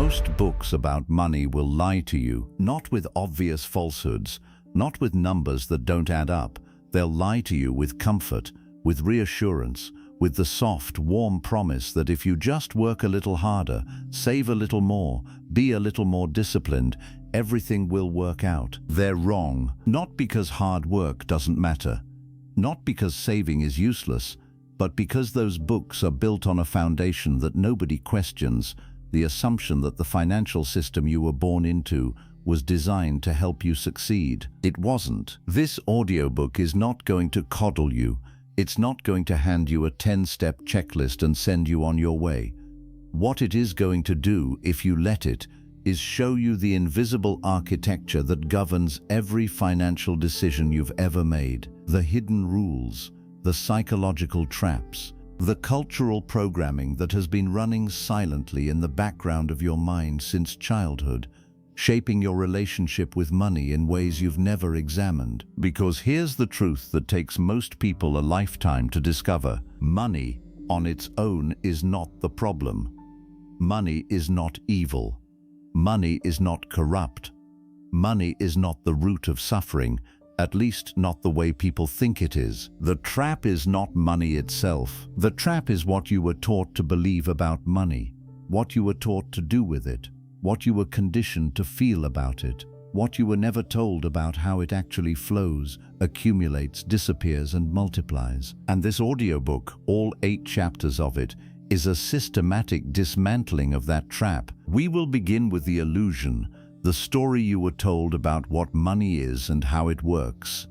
Most books about money will lie to you, not with obvious falsehoods, not with numbers that don't add up. They'll lie to you with comfort, with reassurance, with the soft, warm promise that if you just work a little harder, save a little more, be a little more disciplined, everything will work out. They're wrong, not because hard work doesn't matter, not because saving is useless, but because those books are built on a foundation that nobody questions, the assumption that the financial system you were born into was designed to help you succeed. It wasn't. This audiobook is not going to coddle you. It's not going to hand you a 10-step checklist and send you on your way. What it is going to do, if you let it, is show you the invisible architecture that governs every financial decision you've ever made. The hidden rules, the psychological traps, the cultural programming that has been running silently in the background of your mind since childhood, shaping your relationship with money in ways you've never examined. Because here's the truth that takes most people a lifetime to discover. Money on its own is not the problem. Money is not evil. Money is not corrupt. Money is not the root of suffering, at least not the way people think it is. The trap is not money itself. The trap is what you were taught to believe about money, what you were taught to do with it, what you were conditioned to feel about it, what you were never told about how it actually flows, accumulates, disappears, and multiplies. And this audiobook, all 8 chapters of it, is a systematic dismantling of that trap. We will begin with the illusion, the story you were told about what money is and how it works.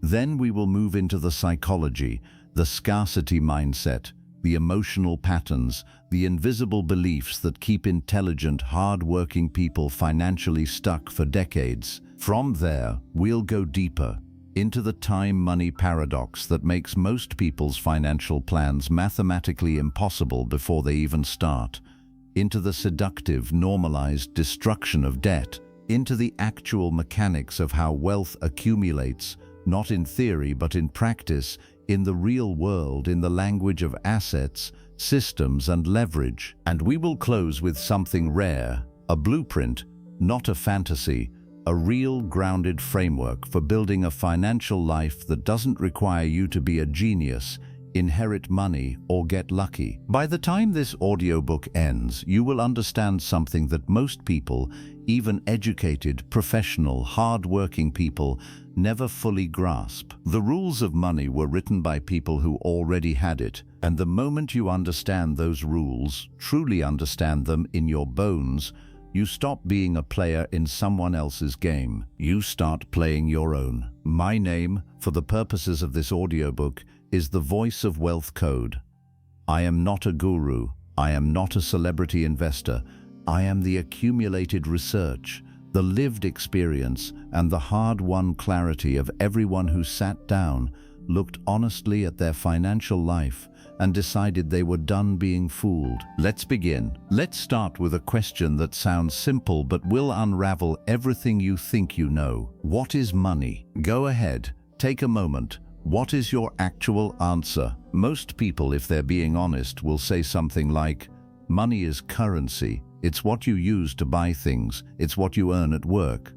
Then we will move into the psychology, the scarcity mindset, the emotional patterns, the invisible beliefs that keep intelligent, hard-working people financially stuck for decades. From there, we'll go deeper into the time-money paradox that makes most people's financial plans mathematically impossible before they even start, into the seductive, normalized destruction of debt, into the actual mechanics of how wealth accumulates, not in theory but in practice, in the real world, in the language of assets, systems, and leverage. And we will close with something rare, a blueprint, not a fantasy, a real grounded framework for building a financial life that doesn't require you to be a genius, inherit money, or get lucky. By the time this audiobook ends, you will understand something that most people, even educated, professional, hard-working people, never fully grasp. The rules of money were written by people who already had it, and the moment you understand those rules, truly understand them in your bones, you stop being a player in someone else's game. You start playing your own. My name, for the purposes of this audiobook, is the voice of Wealth Code. I am not a guru. I am not a celebrity investor. I am the accumulated research, the lived experience, and the hard-won clarity of everyone who sat down, looked honestly at their financial life, and decided they were done being fooled. Let's begin. Let's start with a question that sounds simple but will unravel everything you think you know. What is money? Go ahead, take a moment. What is your actual answer? Most people, if they're being honest, will say something like, money is currency. It's what you use to buy things. It's what you earn at work.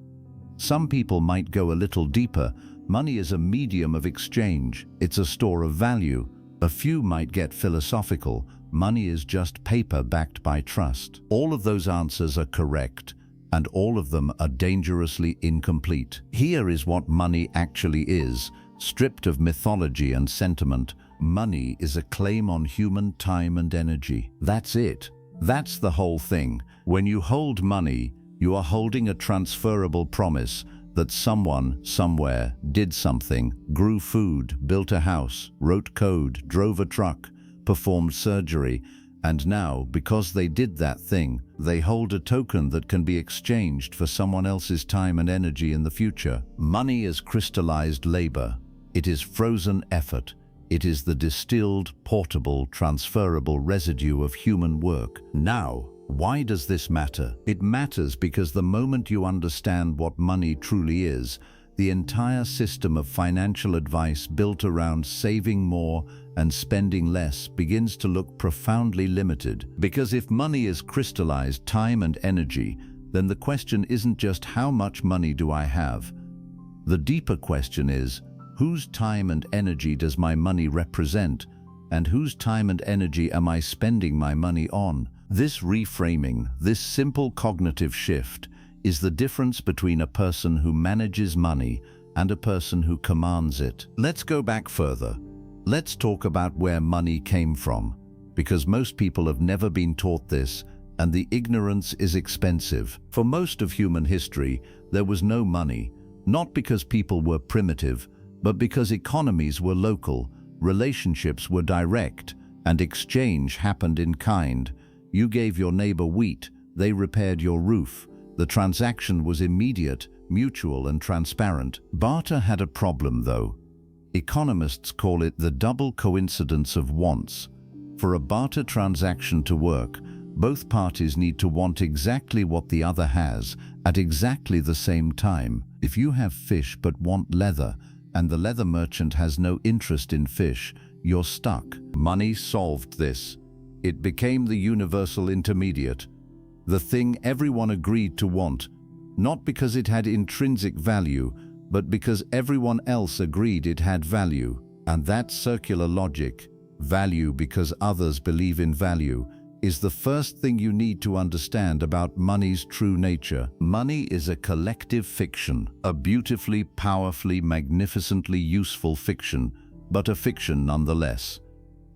Some people might go a little deeper. Money is a medium of exchange. It's a store of value. A few might get philosophical. Money is just paper backed by trust. All of those answers are correct, and all of them are dangerously incomplete. Here is what money actually is. Stripped of mythology and sentiment, money is a claim on human time and energy. That's it. That's the whole thing. When you hold money, you are holding a transferable promise that someone, somewhere, did something, grew food, built a house, wrote code, drove a truck, performed surgery, and now, because they did that thing, they hold a token that can be exchanged for someone else's time and energy in the future. Money is crystallized labor. It is frozen effort. It is the distilled, portable, transferable residue of human work. Now, why does this matter? It matters because the moment you understand what money truly is, the entire system of financial advice built around saving more and spending less begins to look profoundly limited. Because if money is crystallized time and energy, then the question isn't just how much money do I have? The deeper question is, whose time and energy does my money represent, and whose time and energy am I spending my money on? This reframing, this simple cognitive shift, is the difference between a person who manages money and a person who commands it. Let's go back further. Let's talk about where money came from, because most people have never been taught this, and the ignorance is expensive. For most of human history, there was no money, not because people were primitive, but because economies were local, relationships were direct, and exchange happened in kind. You gave your neighbor wheat, they repaired your roof. The transaction was immediate, mutual, and transparent. Barter had a problem, though. Economists call it the double coincidence of wants. For a barter transaction to work, both parties need to want exactly what the other has at exactly the same time. If you have fish but want leather, and the leather merchant has no interest in fish, you're stuck. Money solved this. It became the universal intermediate, the thing everyone agreed to want, not because it had intrinsic value, but because everyone else agreed it had value. And that circular logic, value because others believe in value, is the first thing you need to understand about money's true nature. Money is a collective fiction, a beautifully, powerfully, magnificently useful fiction, but a fiction nonetheless.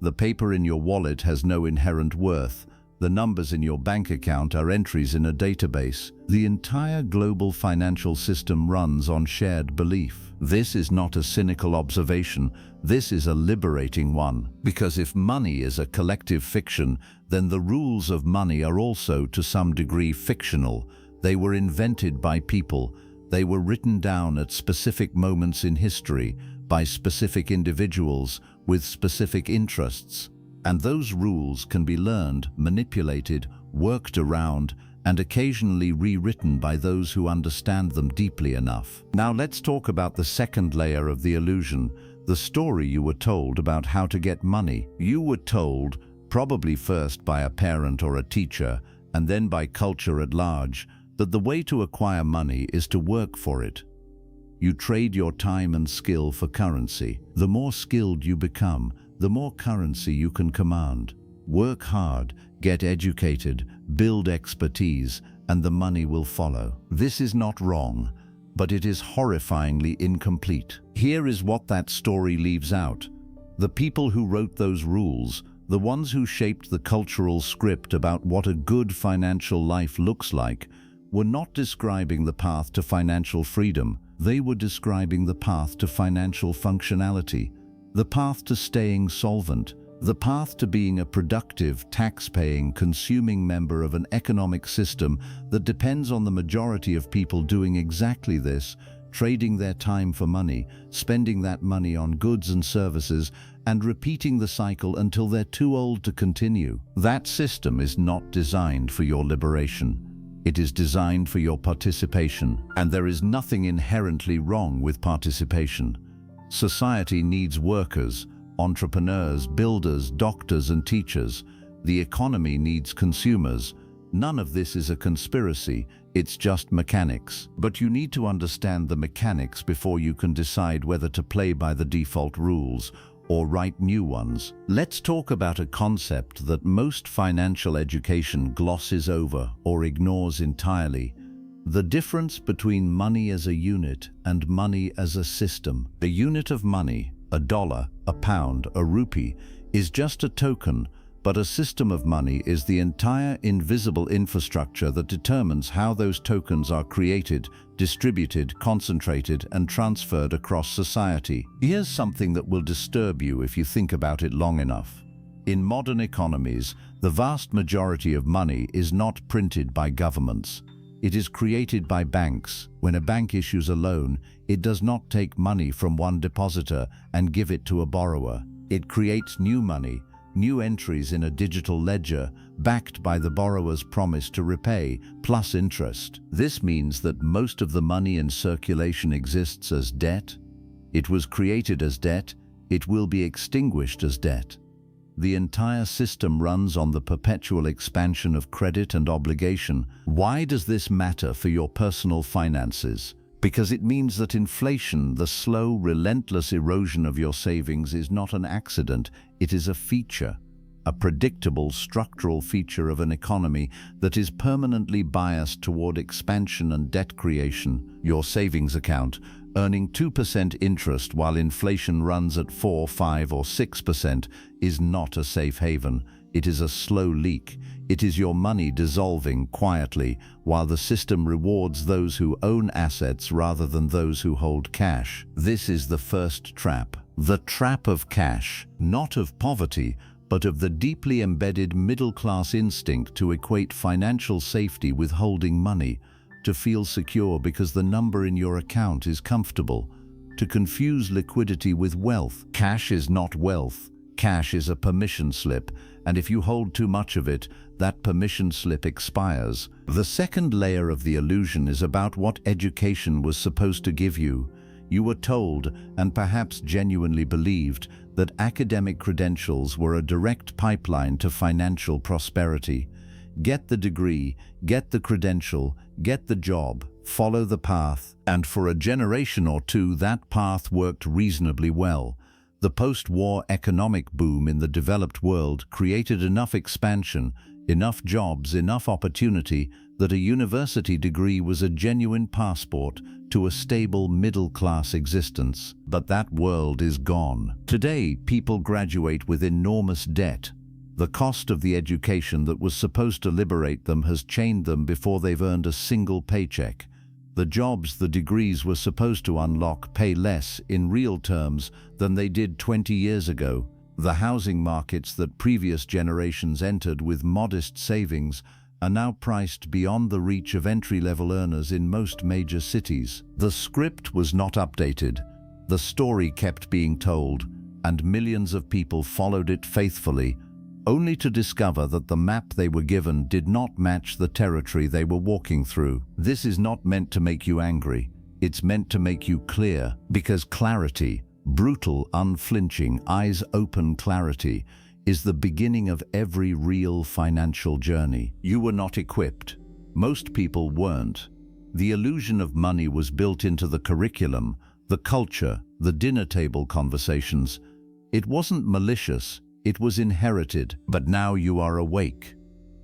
The paper in your wallet has no inherent worth. The numbers in your bank account are entries in a database. The entire global financial system runs on shared belief. This is not a cynical observation. This is a liberating one. Because if money is a collective fiction, then the rules of money are also to some degree fictional. They were invented by people. They were written down at specific moments in history by specific individuals with specific interests. And those rules can be learned, manipulated, worked around, and occasionally rewritten by those who understand them deeply enough. Now let's talk about the second layer of the illusion, the story you were told about how to get money. You were told, probably first by a parent or a teacher, and then by culture at large, that the way to acquire money is to work for it. You trade your time and skill for currency. The more skilled you become, the more currency you can command. Work hard, get educated, build expertise, and the money will follow. This is not wrong, but it is horrifyingly incomplete. Here is what that story leaves out. The people who wrote those rules, the ones who shaped the cultural script about what a good financial life looks like, were not describing the path to financial freedom. They were describing the path to financial functionality, the path to staying solvent, the path to being a productive, tax-paying, consuming member of an economic system that depends on the majority of people doing exactly this, trading their time for money, spending that money on goods and services, and repeating the cycle until they're too old to continue. That system is not designed for your liberation. It is designed for your participation, and there is nothing inherently wrong with participation. Society needs workers, entrepreneurs, builders, doctors, and teachers. The economy needs consumers. None of this is a conspiracy, it's just mechanics. But you need to understand the mechanics before you can decide whether to play by the default rules or write new ones. Let's talk about a concept that most financial education glosses over or ignores entirely: the difference between money as a unit and money as a system. A unit of money, a dollar, a pound, a rupee, is just a token, but a system of money is the entire invisible infrastructure that determines how those tokens are created, distributed, concentrated, and transferred across society. Here's something that will disturb you if you think about it long enough. In modern economies, the vast majority of money is not printed by governments. It is created by banks. When a bank issues a loan, it does not take money from one depositor and give it to a borrower. It creates new money, new entries in a digital ledger, backed by the borrower's promise to repay, plus interest. This means that most of the money in circulation exists as debt. It was created as debt, it will be extinguished as debt. The entire system runs on the perpetual expansion of credit and obligation. Why does this matter for your personal finances? Because it means that inflation, the slow, relentless erosion of your savings, is not an accident, it is a feature. A predictable structural feature of an economy that is permanently biased toward expansion and debt creation. Your savings account, earning 2% interest while inflation runs at 4, 5, or 6%, is not a safe haven. It is a slow leak. It is your money dissolving quietly while the system rewards those who own assets rather than those who hold cash. This is the first trap. The trap of cash, not of poverty, but of the deeply embedded middle-class instinct to equate financial safety with holding money, to feel secure because the number in your account is comfortable, to confuse liquidity with wealth. Cash is not wealth. Cash is a permission slip, and if you hold too much of it, that permission slip expires. The second layer of the illusion is about what education was supposed to give you. You were told, and perhaps genuinely believed, that academic credentials were a direct pipeline to financial prosperity. Get the degree, get the credential, get the job, follow the path. And for a generation or two, that path worked reasonably well. The post-war economic boom in the developed world created enough expansion, enough jobs, enough opportunity that a university degree was a genuine passport to a stable middle-class existence. But that world is gone. Today, people graduate with enormous debt. The cost of the education that was supposed to liberate them has chained them before they've earned a single paycheck. The jobs the degrees were supposed to unlock pay less in real terms than they did 20 years ago. The housing markets that previous generations entered with modest savings are now priced beyond the reach of entry-level earners in most major cities. The script was not updated. The story kept being told, and millions of people followed it faithfully, only to discover that the map they were given did not match the territory they were walking through. This is not meant to make you angry. It's meant to make you clear, because clarity, brutal, unflinching, eyes-open clarity, is the beginning of every real financial journey. You were not equipped. Most people weren't. The illusion of money was built into the curriculum, the culture, the dinner table conversations. It wasn't malicious. It was inherited, but now you are awake.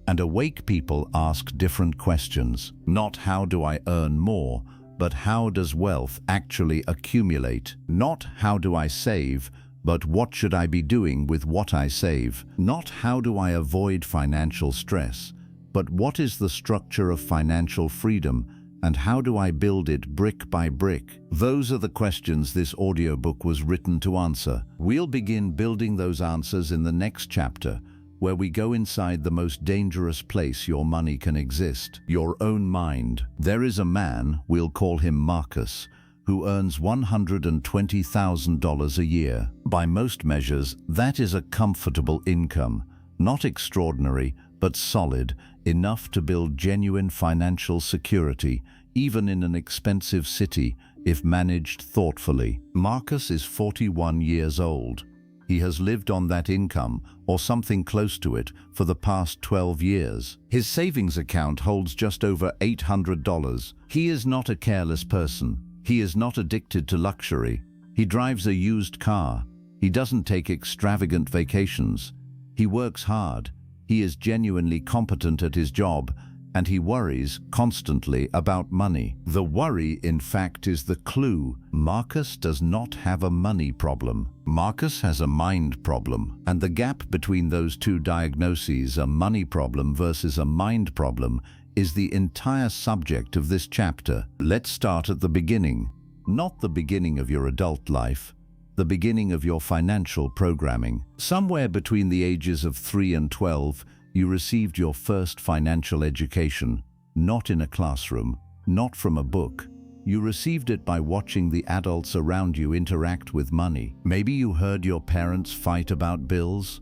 And awake people ask different questions. Not how do I earn more, but how does wealth actually accumulate? Not how do I save, but what should I be doing with what I save? Not how do I avoid financial stress, but what is the structure of financial freedom and how do I build it brick by brick? Those are the questions this audiobook was written to answer. We'll begin building those answers in the next chapter, where we go inside the most dangerous place your money can exist, your own mind. There is a man, we'll call him Marcus, who earns $120,000 a year. By most measures, that is a comfortable income, not extraordinary, but solid, enough to build genuine financial security, even in an expensive city, if managed thoughtfully. Marcus is 41 years old. He has lived on that income, or something close to it, for the past 12 years. His savings account holds just over $800. He is not a careless person. He is not addicted to luxury. He drives a used car. He doesn't take extravagant vacations. He works hard. He is genuinely competent at his job, and he worries constantly about money. The worry, in fact, is the clue. Marcus does not have a money problem. Marcus has a mind problem, and the gap between those two diagnoses, a money problem versus a mind problem, is the entire subject of this chapter. Let's start at the beginning. Not the beginning of your adult life, the beginning of your financial programming. Somewhere between the ages of 3 and 12, you received your first financial education, not in a classroom, not from a book. You received it by watching the adults around you interact with money. Maybe you heard your parents fight about bills.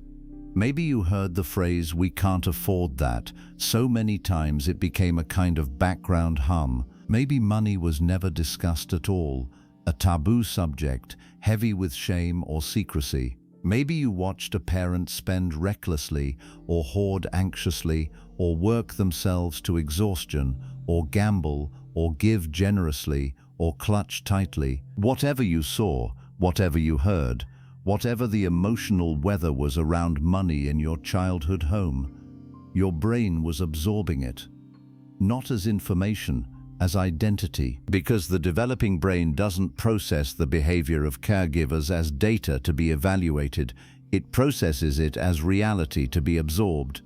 Maybe you heard the phrase, "We can't afford that," so many times it became a kind of background hum. Maybe money was never discussed at all, a taboo subject, heavy with shame or secrecy. Maybe you watched a parent spend recklessly, or hoard anxiously, or work themselves to exhaustion, or gamble, or give generously, or clutch tightly. Whatever you saw, whatever you heard, whatever the emotional weather was around money in your childhood home, your brain was absorbing it, not as information, as identity, because the developing brain doesn't process the behavior of caregivers as data to be evaluated. It processes it as reality to be absorbed.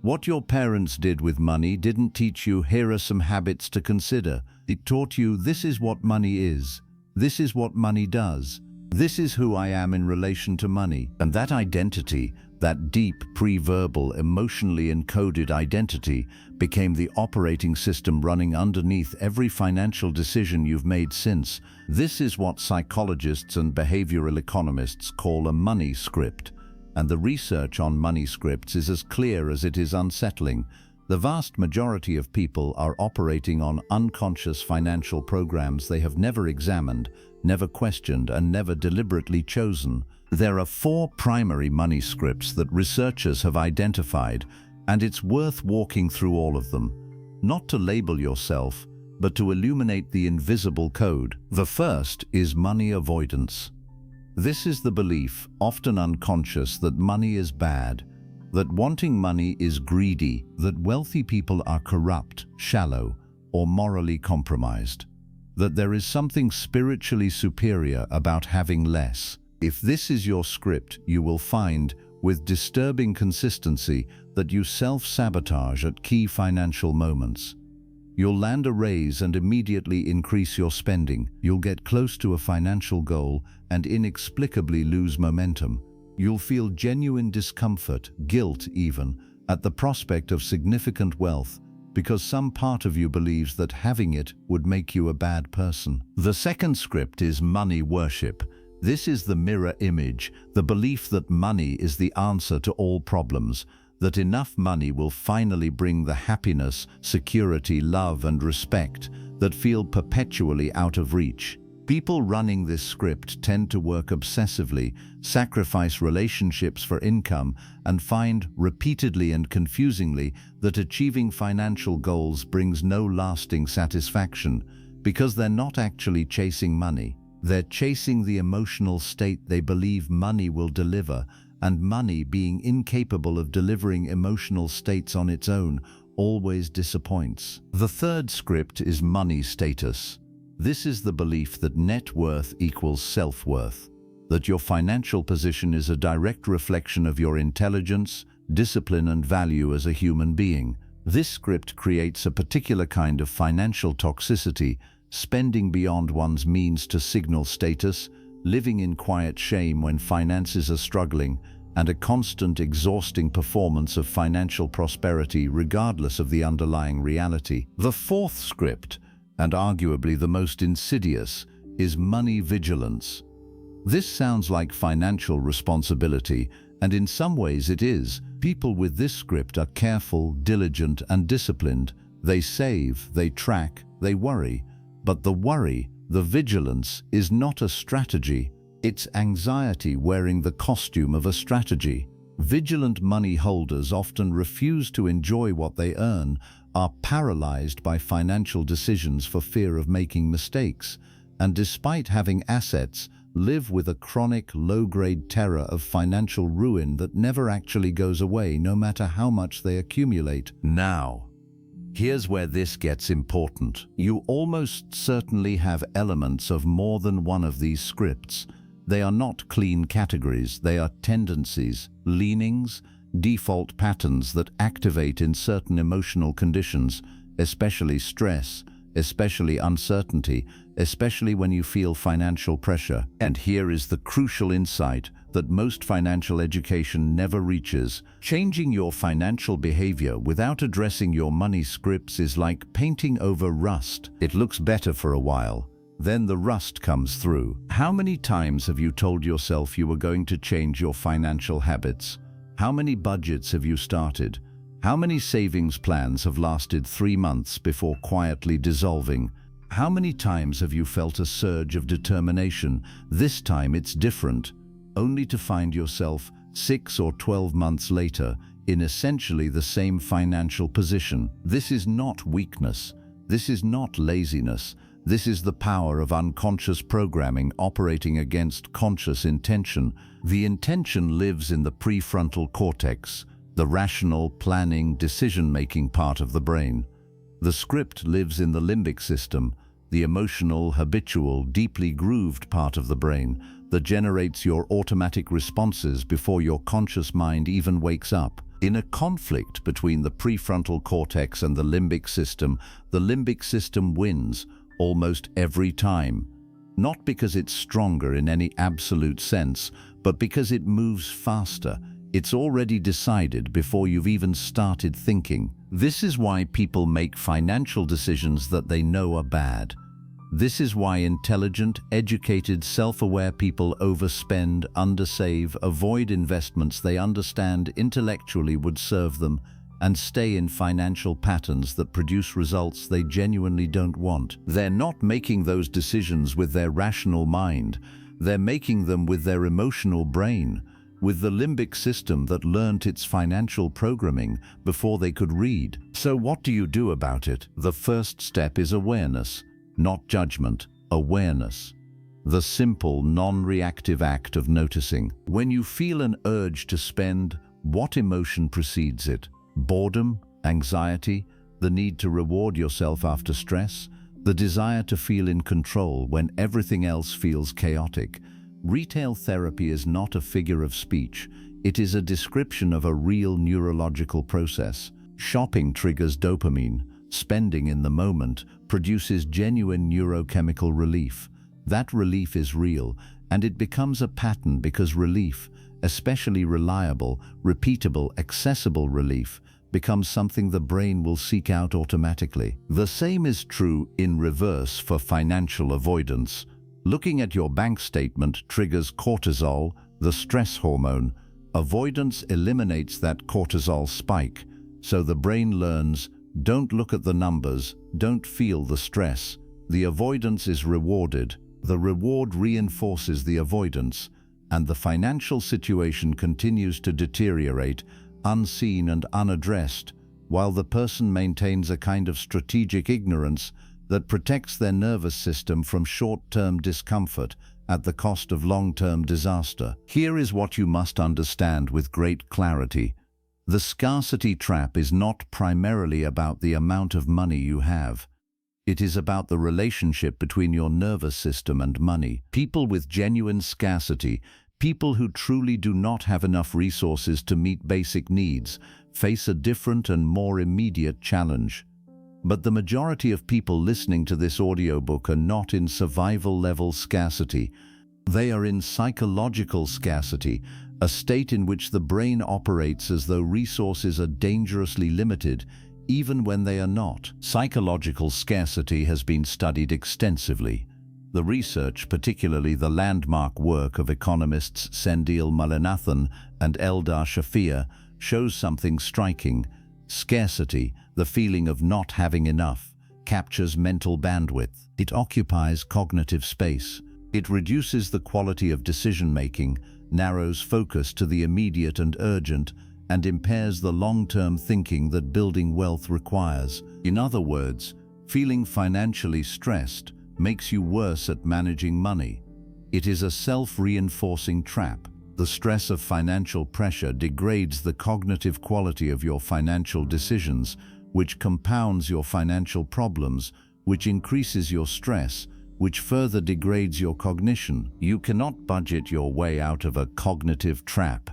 What your parents did with money didn't teach you, here are some habits to consider. It taught you, this is what money is. This is what money does. This is who I am in relation to money. And that identity, that deep, pre-verbal, emotionally encoded identity, became the operating system running underneath every financial decision you've made since. This is what psychologists and behavioral economists call a money script. And the research on money scripts is as clear as it is unsettling. The vast majority of people are operating on unconscious financial programs they have never examined, never questioned, and never deliberately chosen. There are 4 primary money scripts that researchers have identified, and it's worth walking through all of them. Not to label yourself, but to illuminate the invisible code. The first is money avoidance. This is the belief, often unconscious, that money is bad, that wanting money is greedy, that wealthy people are corrupt, shallow, or morally compromised, that there is something spiritually superior about having less. If this is your script, you will find, with disturbing consistency, that you self-sabotage at key financial moments. You'll land a raise and immediately increase your spending. You'll get close to a financial goal and inexplicably lose momentum. You'll feel genuine discomfort, guilt even, at the prospect of significant wealth, because some part of you believes that having it would make you a bad person. The second script is money worship. This is the mirror image, the belief that money is the answer to all problems, that enough money will finally bring the happiness, security, love, and respect that feel perpetually out of reach. People running this script tend to work obsessively, sacrifice relationships for income, and find, repeatedly and confusingly, that achieving financial goals brings no lasting satisfaction, because they're not actually chasing money. They're chasing the emotional state they believe money will deliver, and money, being incapable of delivering emotional states on its own, always disappoints. The third script is money status. This is the belief that net worth equals self-worth, that your financial position is a direct reflection of your intelligence, discipline, and value as a human being. This script creates a particular kind of financial toxicity, spending beyond one's means to signal status, living in quiet shame when finances are struggling, and a constant, exhausting performance of financial prosperity regardless of the underlying reality. The fourth script, and arguably the most insidious, is money vigilance. This sounds like financial responsibility, and in some ways it is. People with this script are careful, diligent, and disciplined. They save, they track, they worry. But the worry, the vigilance, is not a strategy. It's anxiety wearing the costume of a strategy. Vigilant money holders often refuse to enjoy what they earn, are paralyzed by financial decisions for fear of making mistakes, and despite having assets, live with a chronic, low-grade terror of financial ruin that never actually goes away, no matter how much they accumulate. Now, here's where this gets important. You almost certainly have elements of more than one of these scripts. They are not clean categories, they are tendencies, leanings, default patterns that activate in certain emotional conditions, especially stress, especially uncertainty, especially when you feel financial pressure. And here is the crucial insight that most financial education never reaches. Changing your financial behavior without addressing your money scripts is like painting over rust. It looks better for a while, then the rust comes through. How many times have you told yourself you were going to change your financial habits? How many budgets have you started? How many savings plans have lasted 3 months before quietly dissolving? How many times have you felt a surge of determination? This time it's different, only to find yourself 6 or 12 months later in essentially the same financial position. This is not weakness. This is not laziness. This is the power of unconscious programming operating against conscious intention. The intention lives in the prefrontal cortex, the rational, planning, decision-making part of the brain. The script lives in the limbic system, the emotional, habitual, deeply grooved part of the brain that generates your automatic responses before your conscious mind even wakes up. In a conflict between the prefrontal cortex and the limbic system wins almost every time. Not because it's stronger in any absolute sense, but because it moves faster. It's already decided before you've even started thinking. This is why people make financial decisions that they know are bad. This is why intelligent, educated, self-aware people overspend, undersave, avoid investments they understand intellectually would serve them, and stay in financial patterns that produce results they genuinely don't want. They're not making those decisions with their rational mind. They're making them with their emotional brain, with the limbic system that learnt its financial programming before they could read. So what do you do about it? The first step is awareness. Not judgment, awareness. The simple, non-reactive act of noticing. When you feel an urge to spend, what emotion precedes it? Boredom, anxiety, the need to reward yourself after stress, the desire to feel in control when everything else feels chaotic. Retail therapy is not a figure of speech. It is a description of a real neurological process. Shopping triggers dopamine. Spending in the moment produces genuine neurochemical relief. That relief is real, and it becomes a pattern because relief, especially reliable, repeatable, accessible relief, becomes something the brain will seek out automatically. The same is true in reverse for financial avoidance. Looking at your bank statement triggers cortisol, the stress hormone. Avoidance eliminates that cortisol spike, so the brain learns, don't look at the numbers, don't feel the stress. The avoidance is rewarded. The reward reinforces the avoidance, and the financial situation continues to deteriorate, unseen and unaddressed, while the person maintains a kind of strategic ignorance that protects their nervous system from short-term discomfort at the cost of long-term disaster. Here is what you must understand with great clarity. The scarcity trap is not primarily about the amount of money you have. It is about the relationship between your nervous system and money. People with genuine scarcity, people who truly do not have enough resources to meet basic needs, face a different and more immediate challenge. But the majority of people listening to this audiobook are not in survival-level scarcity. They are in psychological scarcity, a state in which the brain operates as though resources are dangerously limited, even when they are not. Psychological scarcity has been studied extensively. The research, particularly the landmark work of economists Sendil Mullainathan and Eldar Shafir, shows something striking. Scarcity, the feeling of not having enough, captures mental bandwidth. It occupies cognitive space. It reduces the quality of decision-making, narrows focus to the immediate and urgent, and impairs the long-term thinking that building wealth requires. In other words, feeling financially stressed makes you worse at managing money. It is a self-reinforcing trap. The stress of financial pressure degrades the cognitive quality of your financial decisions, which compounds your financial problems, which increases your stress, which further degrades your cognition. You cannot budget your way out of a cognitive trap.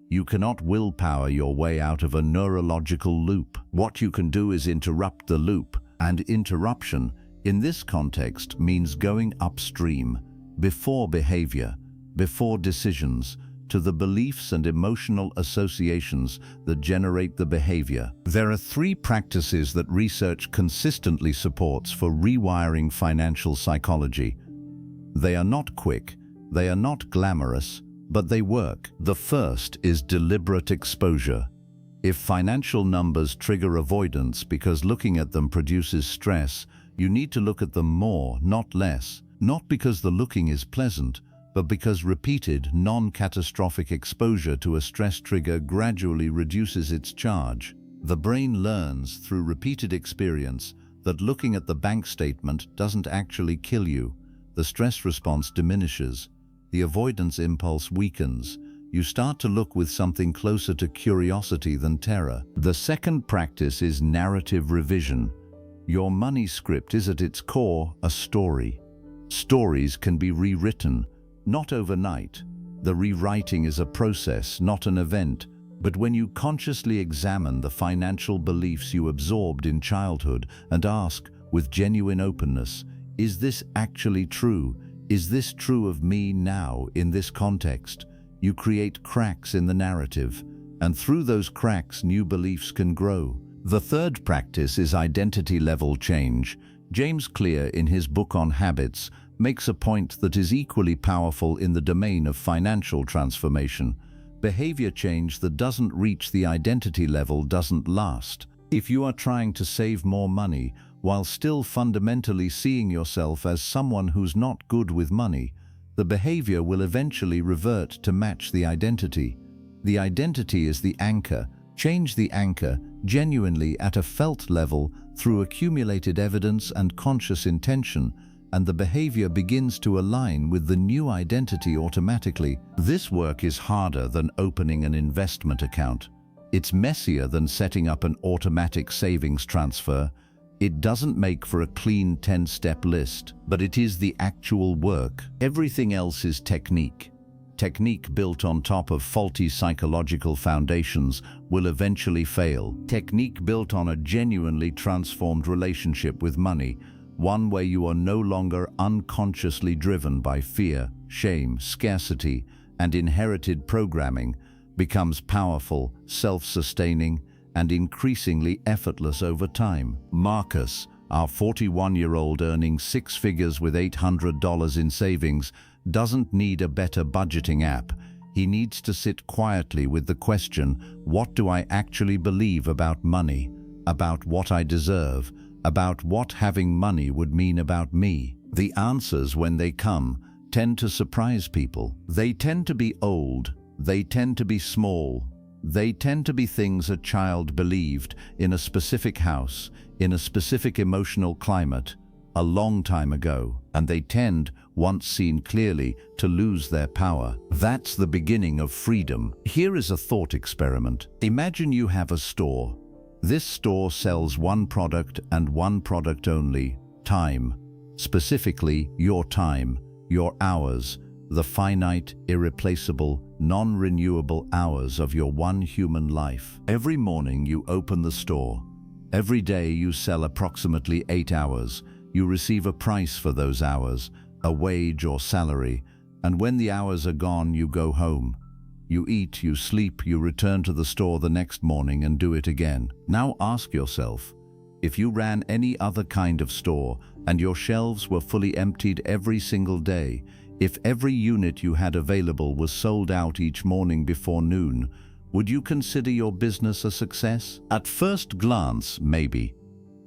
You cannot willpower your way out of a neurological loop. What you can do is interrupt the loop, and interruption, in this context, means going upstream, before behavior, before decisions, to the beliefs and emotional associations that generate the behavior. There are 3 practices that research consistently supports for rewiring financial psychology. They are not quick, they are not glamorous, but they work. The first is deliberate exposure. If financial numbers trigger avoidance because looking at them produces stress, You need to look at them more, not less. Not because the looking is pleasant, but because repeated, non-catastrophic exposure to a stress trigger gradually reduces its charge. The brain learns through repeated experience that looking at the bank statement doesn't actually kill you. The stress response diminishes. The avoidance impulse weakens. You start to look with something closer to curiosity than terror. The second practice is narrative revision. Your money script is at its core a story. Stories can be rewritten, not overnight. The rewriting is a process, not an event. But when you consciously examine the financial beliefs you absorbed in childhood and ask, with genuine openness, is this actually true? Is this true of me now in this context? You create cracks in the narrative, and through those cracks, new beliefs can grow. The third practice is identity level change. James Clear, in his book on habits, makes a point that is equally powerful in the domain of financial transformation. Behavior change that doesn't reach the identity level doesn't last. If you are trying to save more money while still fundamentally seeing yourself as someone who's not good with money, the behavior will eventually revert to match the identity. The identity is the anchor. Change the anchor genuinely at a felt level through accumulated evidence and conscious intention, and the behavior begins to align with the new identity automatically. This work is harder than opening an investment account. It's messier than setting up an automatic savings transfer. It doesn't make for a clean 10-step list, but it is the actual work. Everything else is technique. Technique built on top of faulty psychological foundations will eventually fail. Technique built on a genuinely transformed relationship with money, one where you are no longer unconsciously driven by fear, shame, scarcity, and inherited programming, becomes powerful, self-sustaining, and increasingly effortless over time. Marcus, our 41-year-old earning six figures with $800 in savings, doesn't need a better budgeting app. He needs to sit quietly with the question, what do I actually believe about money, about what I deserve, about what having money would mean about me? The answers, when they come, tend to surprise people. They tend to be old. They tend to be small. They tend to be things a child believed in a specific house, in a specific emotional climate, a long time ago, and they tend, once seen clearly, to lose their power. That's the beginning of freedom. Here is a thought experiment. Imagine you have a store. This store sells one product and one product only: time. Specifically, your time, your hours, the finite, irreplaceable, non-renewable hours of your one human life. Every morning you open the store. Every day you sell approximately 8 hours. You receive a price for those hours, a wage or salary, and when the hours are gone, you go home. You eat, you sleep, you return to the store the next morning and do it again. Now ask yourself, if you ran any other kind of store and your shelves were fully emptied every single day, if every unit you had available was sold out each morning before noon, would you consider your business a success? At first glance, maybe.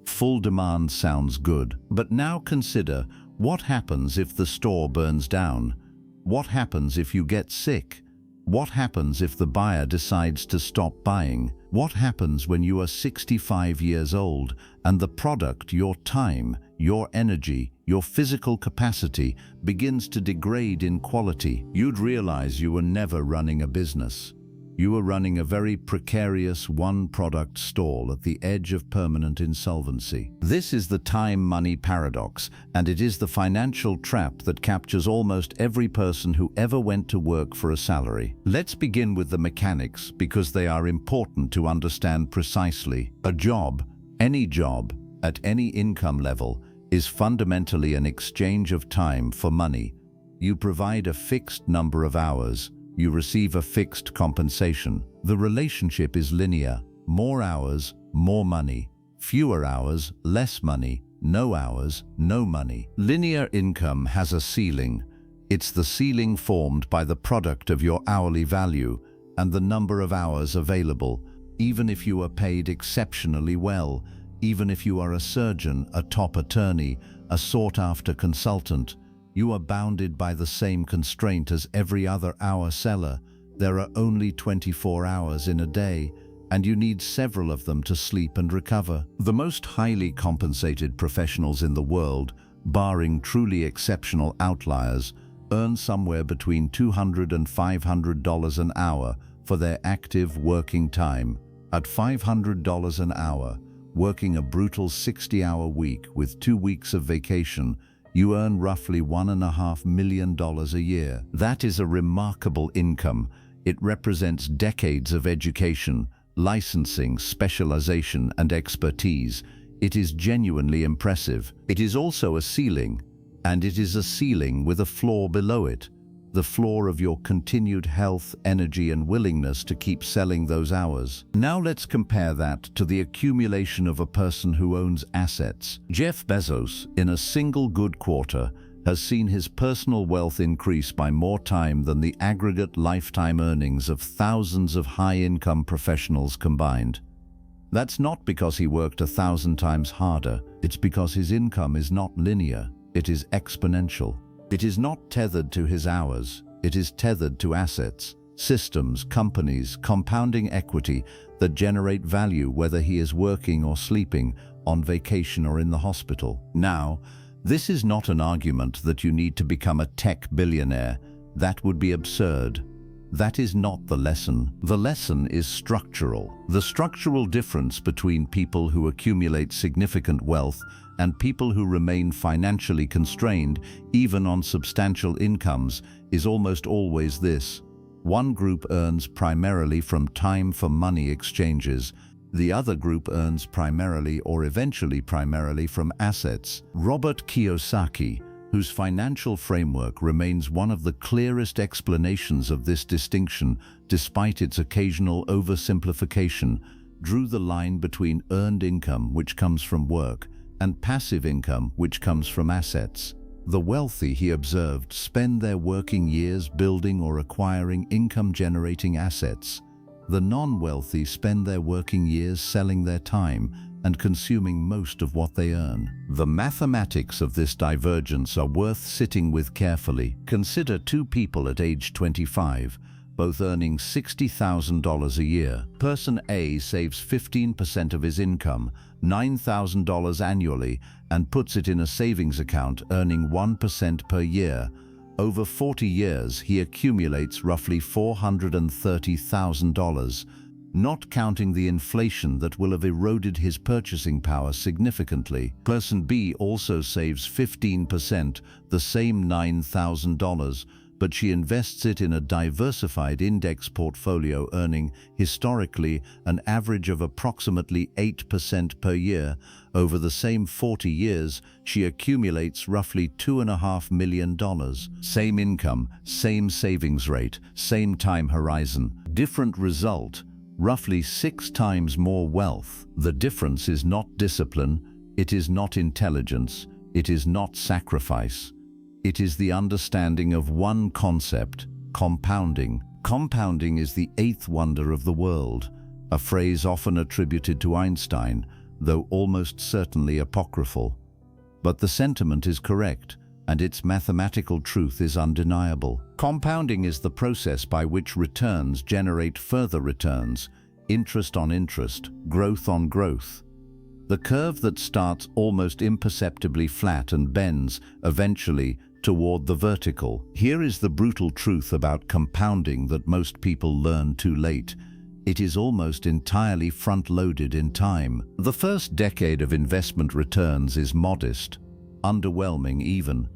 Full demand sounds good, but now consider, what happens if the store burns down? What happens if you get sick? What happens if the buyer decides to stop buying? What happens when you are 65 years old and the product, your time, your energy, your physical capacity begins to degrade in quality? You'd realize you were never running a business. You were running a very precarious one-product stall at the edge of permanent insolvency. This is the time-money paradox, and it is the financial trap that captures almost every person who ever went to work for a salary. Let's begin with the mechanics, because they are important to understand precisely. A job, any job, at any income level, is fundamentally an exchange of time for money. You provide a fixed number of hours. You receive a fixed compensation. The relationship is linear. More hours, more money. Fewer hours, less money. No hours, no money. Linear income has a ceiling. It's the ceiling formed by the product of your hourly value and the number of hours available. Even if you are paid exceptionally well, Even if you are a surgeon, a top attorney, a sought-after consultant, you are bounded by the same constraint as every other hour seller. There are only 24 hours in a day, and you need several of them to sleep and recover. The most highly compensated professionals in the world, barring truly exceptional outliers, earn somewhere between $200 and $500 an hour for their active working time. At $500 an hour, working a brutal 60-hour week with 2 weeks of vacation, you earn roughly $1.5 million a year. That is a remarkable income. It represents decades of education, licensing, specialization, and expertise. It is genuinely impressive. It is also a ceiling, and it is a ceiling with a floor below it. The floor of your continued health, energy, and willingness to keep selling those hours. Now let's compare that to the accumulation of a person who owns assets. Jeff Bezos, in a single good quarter, has seen his personal wealth increase by more time than the aggregate lifetime earnings of thousands of high-income professionals combined. That's not because he worked 1,000 times harder. It's because his income is not linear. It is exponential. It is not tethered to his hours. It is tethered to assets, systems, companies, compounding equity that generate value whether he is working or sleeping, on vacation or in the hospital. Now, this is not an argument that you need to become a tech billionaire. That would be absurd. That is not the lesson. The lesson is structural. The structural difference between people who accumulate significant wealth and people who remain financially constrained, even on substantial incomes, is almost always this. One group earns primarily from time for money exchanges. The other group earns primarily or eventually primarily from assets. Robert Kiyosaki, whose financial framework remains one of the clearest explanations of this distinction despite its occasional oversimplification, drew the line between earned income, which comes from work, and passive income, which comes from assets. The wealthy, he observed, spend their working years building or acquiring income-generating assets. The non-wealthy spend their working years selling their time and consuming most of what they earn. The mathematics of this divergence are worth sitting with carefully. Consider two people at age 25, both earning $60,000 a year. Person A saves 15% of his income, $9,000 annually, and puts it in a savings account, earning 1% per year. Over 40 years, he accumulates roughly $430,000, not counting the inflation that will have eroded his purchasing power significantly. Person B also saves 15%, the same $9,000, but she invests it in a diversified index portfolio, earning, historically, an average of approximately 8% per year. Over the same 40 years, she accumulates roughly $2.5 million. Same income, same savings rate, same time horizon. Different result, roughly 6 times more wealth. The difference is not discipline, it is not intelligence, it is not sacrifice. It is the understanding of one concept: compounding. Compounding is the eighth wonder of the world, a phrase often attributed to Einstein, though almost certainly apocryphal. But the sentiment is correct, and its mathematical truth is undeniable. Compounding is the process by which returns generate further returns, interest on interest, growth on growth. The curve that starts almost imperceptibly flat and bends, eventually, toward the vertical. Here is the brutal truth about compounding that most people learn too late. It is almost entirely front-loaded in time. The first decade of investment returns is modest, underwhelming even.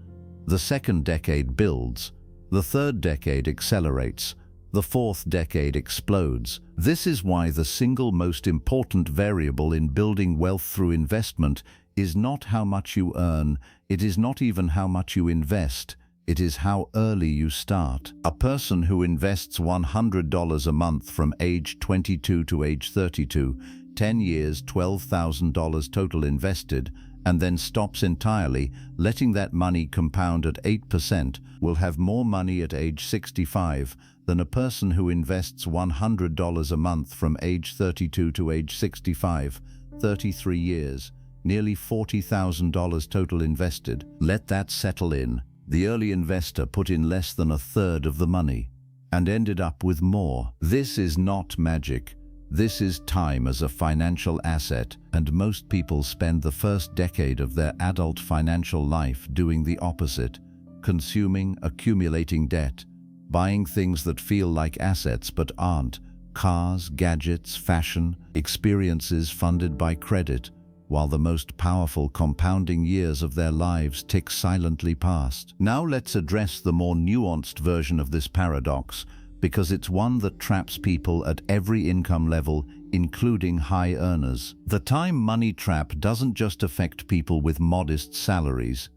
The second decade builds. The third decade accelerates. The fourth decade explodes. This is why the single most important variable in building wealth through investment is not how much you earn, it is not even how much you invest, it is how early you start. A person who invests $100 a month from age 22 to age 32, 10 years, $12,000 total invested, and then stops entirely, letting that money compound at 8%, will have more money at age 65 than a person who invests $100 a month from age 32 to age 65, 33 years, nearly $40,000 total invested. Let that settle in. The early investor put in less than a third of the money and ended up with more. This is not magic. This is time as a financial asset, and most people spend the first decade of their adult financial life doing the opposite, consuming, accumulating debt, buying things that feel like assets but aren't, cars, gadgets, fashion, experiences funded by credit, while the most powerful compounding years of their lives tick silently past. Now let's address the more nuanced version of this paradox, because it's one that traps people at every income level, including high earners. The time money trap doesn't just affect people with modest salaries.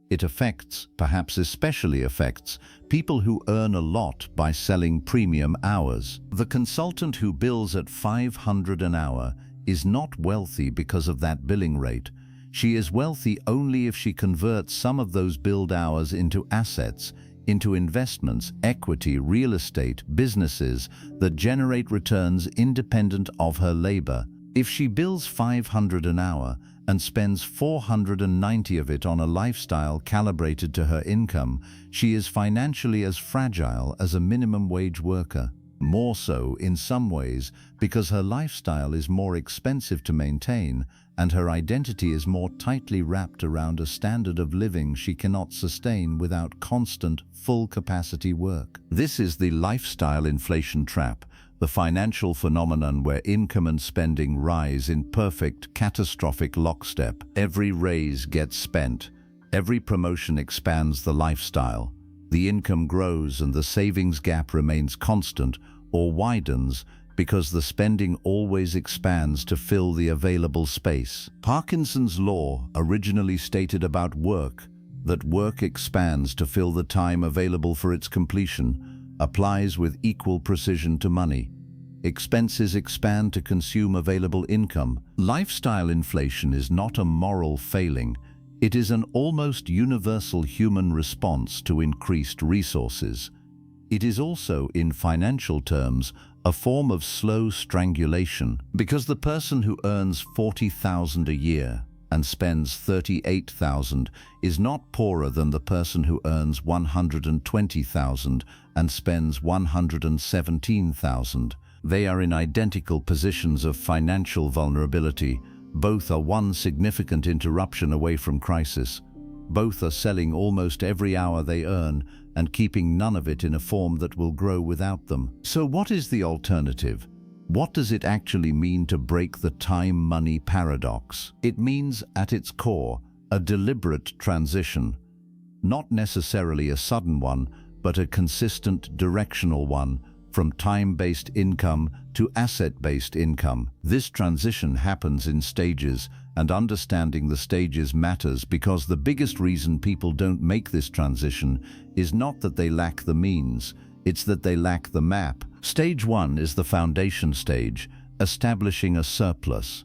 It affects, perhaps especially affects, people who earn a lot by selling premium hours. The consultant who bills at $500 an hour is not wealthy because of that billing rate. She is wealthy only if she converts some of those billed hours into assets, into investments, equity, real estate, businesses that generate returns independent of her labor. If she bills $500 an hour and spends $490 of it on a lifestyle calibrated to her income, she is financially as fragile as a minimum wage worker. More so, in some ways, because her lifestyle is more expensive to maintain and her identity is more tightly wrapped around a standard of living she cannot sustain without constant, full-capacity work. This is the lifestyle inflation trap, the financial phenomenon where income and spending rise in perfect, catastrophic lockstep. Every raise gets spent. Every promotion expands the lifestyle. The income grows and the savings gap remains constant or widens because the spending always expands to fill the available space. Parkinson's law originally stated about work, that work expands to fill the time available for its completion, applies with equal precision to money. Expenses expand to consume available income. Lifestyle inflation is not a moral failing. It is an almost universal human response to increased resources. It is also, in financial terms, a form of slow strangulation, because the person who earns $40,000 a year and spends $38,000 is not poorer than the person who earns $120,000 and spends $117,000. They are in identical positions of financial vulnerability. Both are one significant interruption away from crisis. Both are selling almost every hour they earn and keeping none of it in a form that will grow without them. So what is the alternative? What does it actually mean to break the time-money paradox? It means, at its core, a deliberate transition. Not necessarily a sudden one, but a consistent, directional one, from time-based income to asset-based income. This transition happens in stages, and understanding the stages matters because the biggest reason people don't make this transition is not that they lack the means, it's that they lack the map. Stage 1 is the foundation stage, establishing a surplus.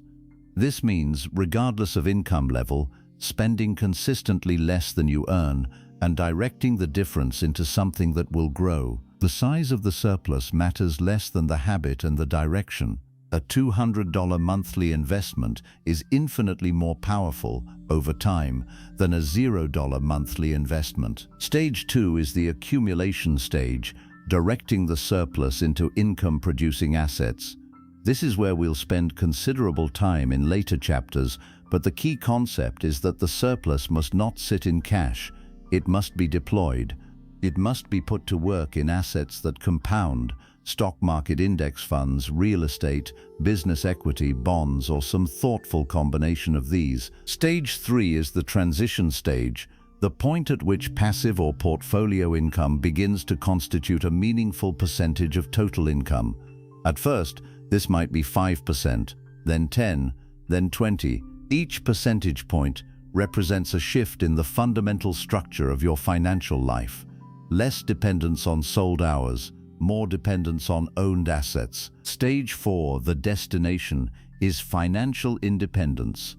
This means, regardless of income level, spending consistently less than you earn and directing the difference into something that will grow. The size of the surplus matters less than the habit and the direction. A $200 monthly investment is infinitely more powerful over time than a $0 monthly investment. Stage 2 is the accumulation stage, directing the surplus into income-producing assets. This is where we'll spend considerable time in later chapters, but the key concept is that the surplus must not sit in cash. It must be deployed. It must be put to work in assets that compound: stock market index funds, real estate, business equity, bonds, or some thoughtful combination of these. Stage 3 is the transition stage, the point at which passive or portfolio income begins to constitute a meaningful percentage of total income. At first, this might be 5%, then 10, then 20. Each percentage point represents a shift in the fundamental structure of your financial life. Less dependence on sold hours, more dependence on owned assets. Stage 4, the destination, is financial independence.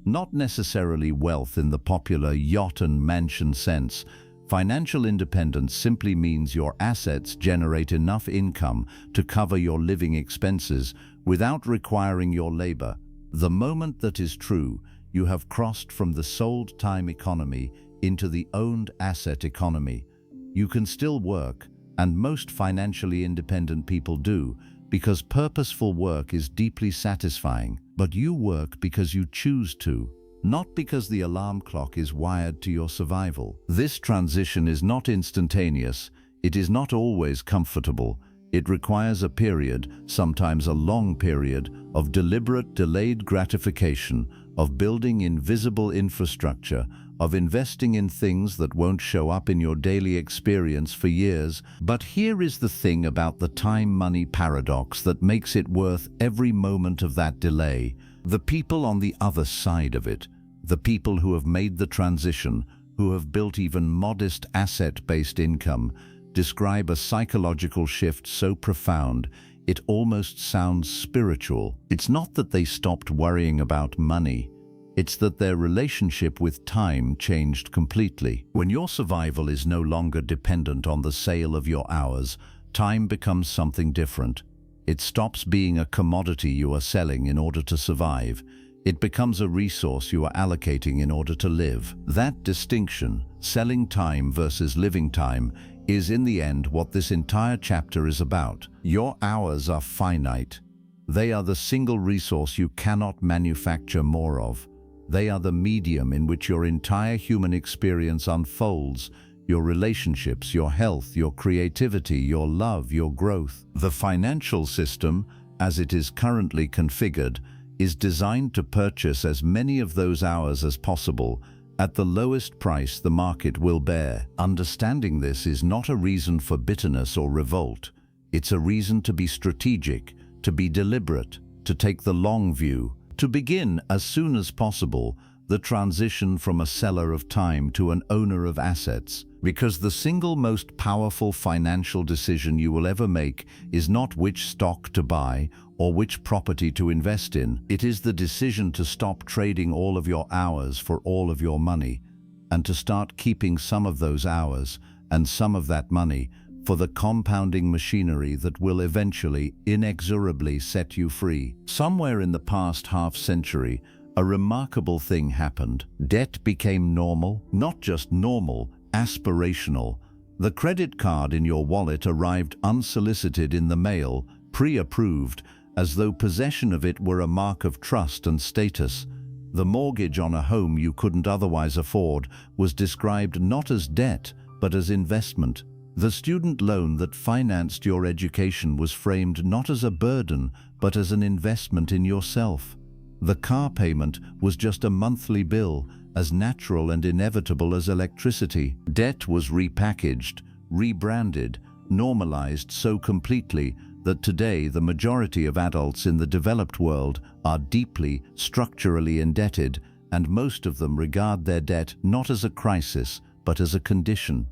Not necessarily wealth in the popular yacht and mansion sense. Financial independence simply means your assets generate enough income to cover your living expenses without requiring your labor. The moment that is true, you have crossed from the sold time economy into the owned asset economy. You can still work, and most financially independent people do, because purposeful work is deeply satisfying, but you work because you choose to, not because the alarm clock is wired to your survival. This transition is not instantaneous, it is not always comfortable. It requires a period, sometimes a long period, of deliberate delayed gratification, of building invisible infrastructure, of investing in things that won't show up in your daily experience for years. But here is the thing about the time-money paradox that makes it worth every moment of that delay. The people on the other side of it, the people who have made the transition, who have built even modest asset-based income, describe a psychological shift so profound it almost sounds spiritual. It's not that they stopped worrying about money. It's that their relationship with time changed completely. When your survival is no longer dependent on the sale of your hours, time becomes something different. It stops being a commodity you are selling in order to survive. It becomes a resource you are allocating in order to live. That distinction, selling time versus living time, is in the end what this entire chapter is about. Your hours are finite. They are the single resource you cannot manufacture more of. They are the medium in which your entire human experience unfolds, your relationships, your health, your creativity, your love, your growth. The financial system, as it is currently configured, is designed to purchase as many of those hours as possible at the lowest price the market will bear. Understanding this is not a reason for bitterness or revolt. It's a reason to be strategic, to be deliberate, to take the long view, to begin as soon as possible the transition from a seller of time to an owner of assets. Because the single most powerful financial decision you will ever make is not which stock to buy or which property to invest in. It is the decision to stop trading all of your hours for all of your money, and to start keeping some of those hours and some of that money for the compounding machinery that will eventually, inexorably set you free. Somewhere in the past half-century, a remarkable thing happened. Debt became normal, not just normal, aspirational. The credit card in your wallet arrived unsolicited in the mail, pre-approved, as though possession of it were a mark of trust and status. The mortgage on a home you couldn't otherwise afford was described not as debt, but as investment. The student loan that financed your education was framed not as a burden, but as an investment in yourself. The car payment was just a monthly bill, as natural and inevitable as electricity. Debt was repackaged, rebranded, normalized so completely that today the majority of adults in the developed world are deeply, structurally indebted, and most of them regard their debt not as a crisis, but as a condition,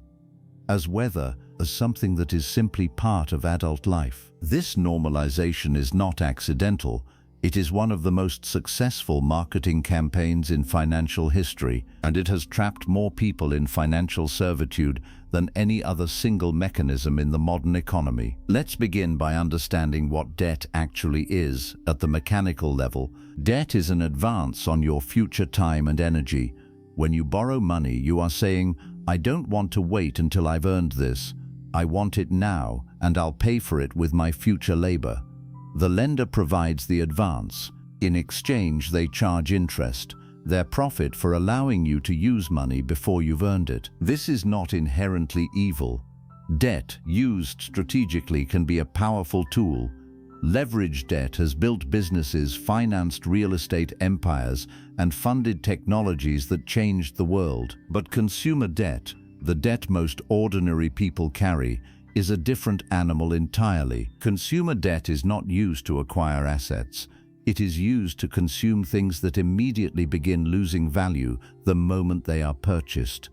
as weather, as something that is simply part of adult life. This normalization is not accidental. It is one of the most successful marketing campaigns in financial history, and it has trapped more people in financial servitude than any other single mechanism in the modern economy. Let's begin by understanding what debt actually is at the mechanical level. Debt is an advance on your future time and energy. When you borrow money, you are saying, "I don't want to wait until I've earned this. I want it now, and I'll pay for it with my future labor." The lender provides the advance. In exchange, they charge interest, their profit for allowing you to use money before you've earned it. This is not inherently evil. Debt, used strategically, can be a powerful tool. Leveraged debt has built businesses, financed real estate empires, and funded technologies that changed the world. But consumer debt, the debt most ordinary people carry, is a different animal entirely. Consumer debt is not used to acquire assets. It is used to consume things that immediately begin losing value the moment they are purchased.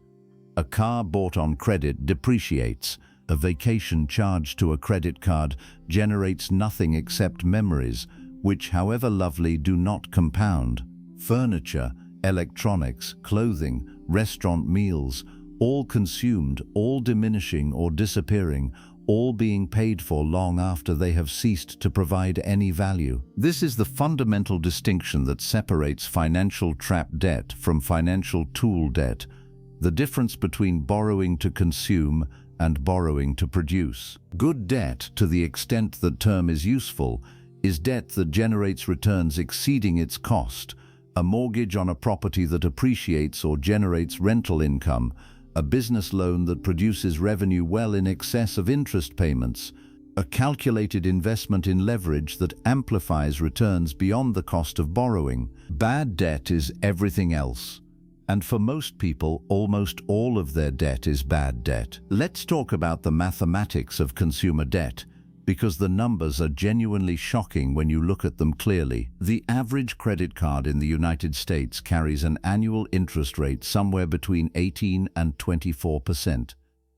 A car bought on credit depreciates. A vacation charged to a credit card generates nothing except memories, which, however lovely, do not compound. Furniture, electronics, clothing, restaurant meals, all consumed, all diminishing or disappearing, all being paid for long after they have ceased to provide any value. This is the fundamental distinction that separates financial trap debt from financial tool debt, the difference between borrowing to consume and borrowing to produce. Good debt, to the extent the term is useful, is debt that generates returns exceeding its cost, a mortgage on a property that appreciates or generates rental income, a business loan that produces revenue well in excess of interest payments, a calculated investment in leverage that amplifies returns beyond the cost of borrowing. Bad debt is everything else. And for most people, almost all of their debt is bad debt. Let's talk about the mathematics of consumer debt, because the numbers are genuinely shocking when you look at them clearly. The average credit card in the United States carries an annual interest rate somewhere between 18 and 24%.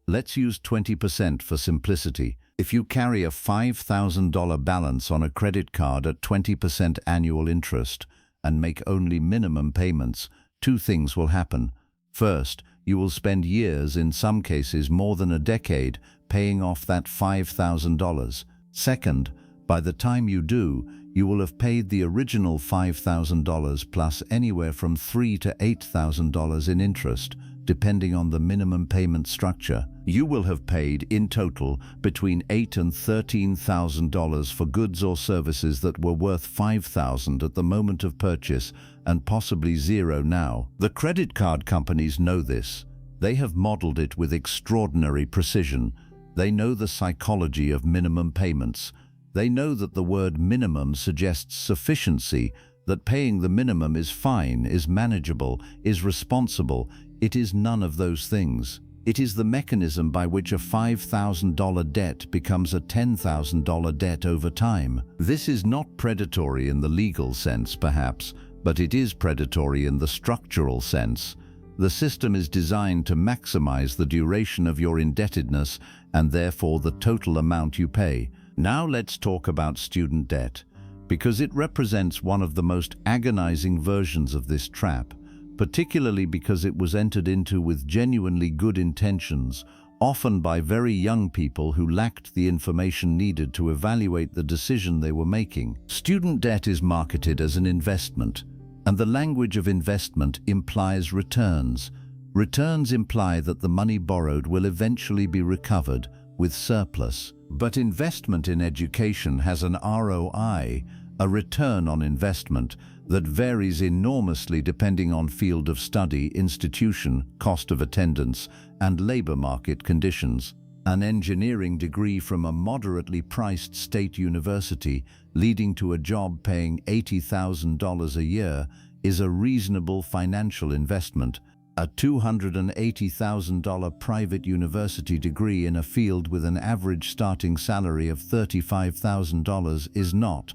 Let's use 20% for simplicity. If you carry a $5,000 balance on a credit card at 20% annual interest and make only minimum payments, two things will happen. First, you will spend years, in some cases more than a decade, paying off that $5,000. Second, by the time you do, you will have paid the original $5,000 plus anywhere from $3,000 to $8,000 in interest, depending on the minimum payment structure. You will have paid, in total, between $8,000 and $13,000 for goods or services that were worth $5,000 at the moment of purchase and possibly zero now. The credit card companies know this. They have modeled it with extraordinary precision. They know the psychology of minimum payments. They know that the word minimum suggests sufficiency, that paying the minimum is fine, is manageable, is responsible. It is none of those things. It is the mechanism by which a $5,000 debt becomes a $10,000 debt over time. This is not predatory in the legal sense, perhaps, but it is predatory in the structural sense. The system is designed to maximize the duration of your indebtedness and therefore the total amount you pay. Now let's talk about student debt, because it represents one of the most agonizing versions of this trap, particularly because it was entered into with genuinely good intentions, often by very young people who lacked the information needed to evaluate the decision they were making. Student debt is marketed as an investment, and the language of investment implies returns. Returns imply that the money borrowed will eventually be recovered with surplus. But investment in education has an ROI, a return on investment, that varies enormously depending on field of study, institution, cost of attendance, and labor market conditions. An engineering degree from a moderately priced state university leading to a job paying $80,000 a year is a reasonable financial investment. A $280,000 private university degree in a field with an average starting salary of $35,000 is not.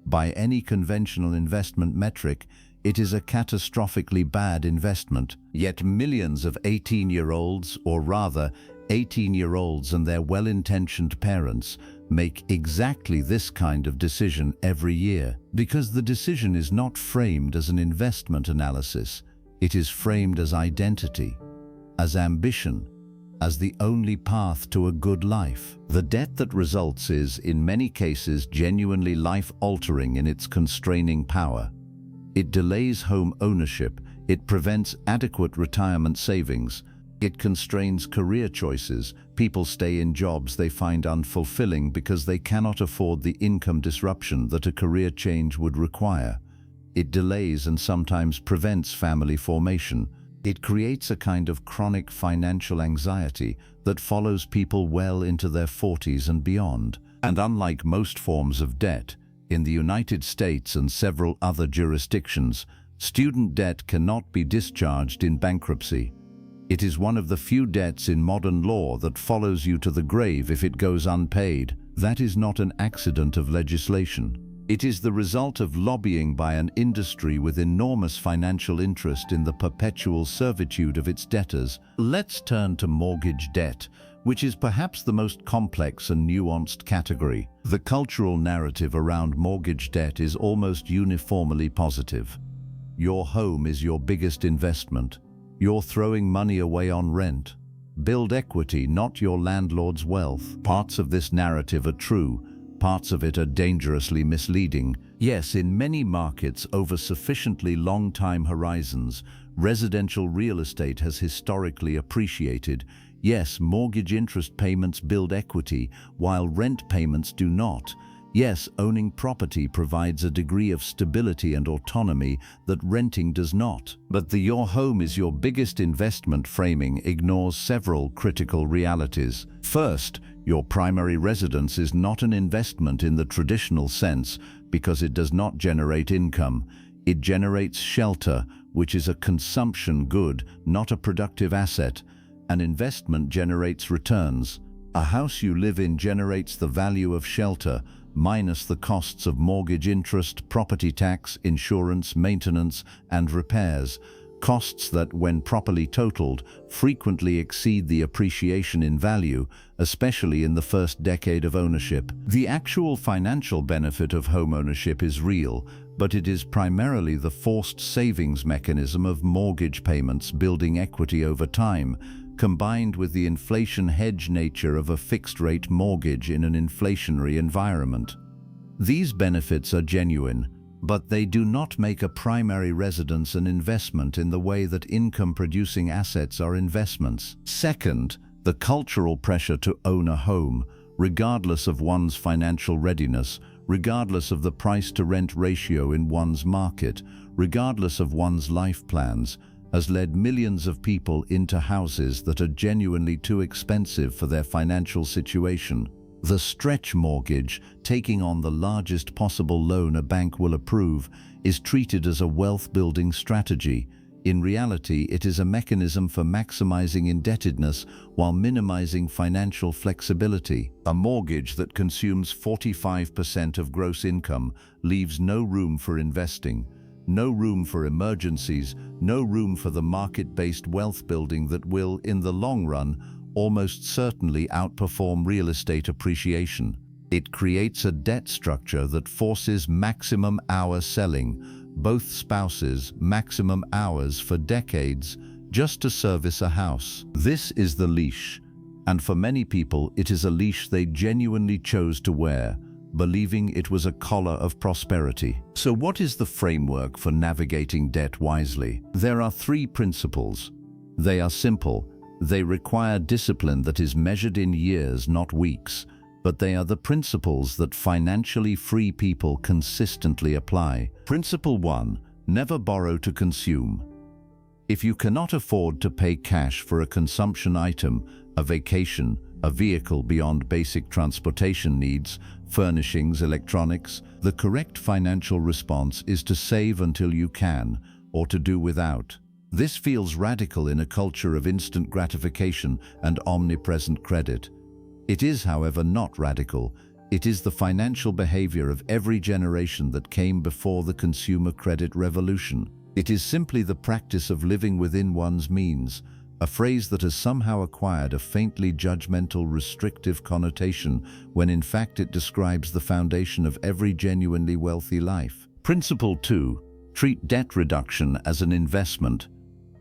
By any conventional investment metric, it is a catastrophically bad investment. Yet millions of 18-year-olds, or rather 18-year-olds and their well-intentioned parents, make exactly this kind of decision every year. Because the decision is not framed as an investment analysis, it is framed as identity, as ambition, as the only path to a good life. The debt that results is, in many cases, genuinely life-altering in its constraining power. It delays home ownership, it prevents adequate retirement savings, it constrains career choices. People stay in jobs they find unfulfilling because they cannot afford the income disruption that a career change would require. It delays and sometimes prevents family formation. It creates a kind of chronic financial anxiety that follows people well into their 40s and beyond. And unlike most forms of debt, in the United States and several other jurisdictions, student debt cannot be discharged in bankruptcy. It is one of the few debts in modern law that follows you to the grave if it goes unpaid. That is not an accident of legislation. It is the result of lobbying by an industry with enormous financial interest in the perpetual servitude of its debtors. Let's turn to mortgage debt, which is perhaps the most complex and nuanced category. The cultural narrative around mortgage debt is almost uniformly positive. Your home is your biggest investment. You're throwing money away on rent. build equity, not your landlord's wealth. Parts of this narrative are true. Parts of it are dangerously misleading. Yes, in many markets over sufficiently long time horizons, residential real estate has historically appreciated. Yes, mortgage interest payments build equity, while rent payments do not. Yes, owning property provides a degree of stability and autonomy that renting does not. But the "your home is your biggest investment" framing ignores several critical realities. First, your primary residence is not an investment in the traditional sense because it does not generate income. It generates shelter, which is a consumption good, not a productive asset. An investment generates returns. A house you live in generates the value of shelter, minus the costs of mortgage interest, property tax, insurance, maintenance, and repairs. Costs that, when properly totaled, frequently exceed the appreciation in value, especially in the first decade of ownership. The actual financial benefit of home ownership is real, but it is primarily the forced savings mechanism of mortgage payments building equity over time, combined with the inflation hedge nature of a fixed-rate mortgage in an inflationary environment. These benefits are genuine, but they do not make a primary residence an investment in the way that income-producing assets are investments. Second, the cultural pressure to own a home, regardless of one's financial readiness, regardless of the price-to-rent ratio in one's market, regardless of one's life plans, has led millions of people into houses that are genuinely too expensive for their financial situation. The stretch mortgage, taking on the largest possible loan a bank will approve, is treated as a wealth-building strategy. In reality, it is a mechanism for maximizing indebtedness while minimizing financial flexibility. A mortgage that consumes 45% of gross income leaves no room for investing, no room for emergencies, no room for the market-based wealth building that will, in the long run, almost certainly outperform real estate appreciation. It creates a debt structure that forces maximum hour selling, both spouses maximum hours for decades, just to service a house. This is the leash, and for many people it is a leash they genuinely chose to wear, believing it was a collar of prosperity. So what is the framework for navigating debt wisely? There are 3 principles. They are simple. They require discipline that is measured in years, not weeks. But they are the principles that financially free people consistently apply. Principle 1. Never borrow to consume. If you cannot afford to pay cash for a consumption item, a vacation, a vehicle beyond basic transportation needs, furnishings, electronics, the correct financial response is to save until you can, or to do without. This feels radical in a culture of instant gratification and omnipresent credit. It is, however, not radical. It is the financial behavior of every generation that came before the consumer credit revolution. It is simply the practice of living within one's means, a phrase that has somehow acquired a faintly judgmental, restrictive connotation when in fact it describes the foundation of every genuinely wealthy life. Principle 2. Treat debt reduction as an investment.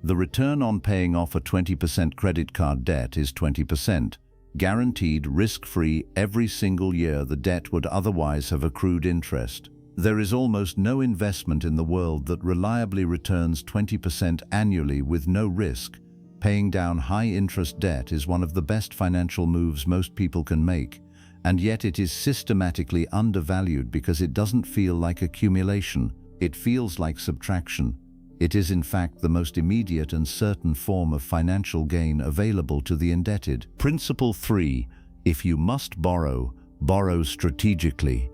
The return on paying off a 20% credit card debt is 20%, guaranteed risk-free every single year the debt would otherwise have accrued interest. There is almost no investment in the world that reliably returns 20% annually with no risk. Paying down high-interest debt is one of the best financial moves most people can make, and yet it is systematically undervalued because it doesn't feel like accumulation. It feels like subtraction. It is in fact the most immediate and certain form of financial gain available to the indebted. Principle 3. If you must borrow, borrow strategically.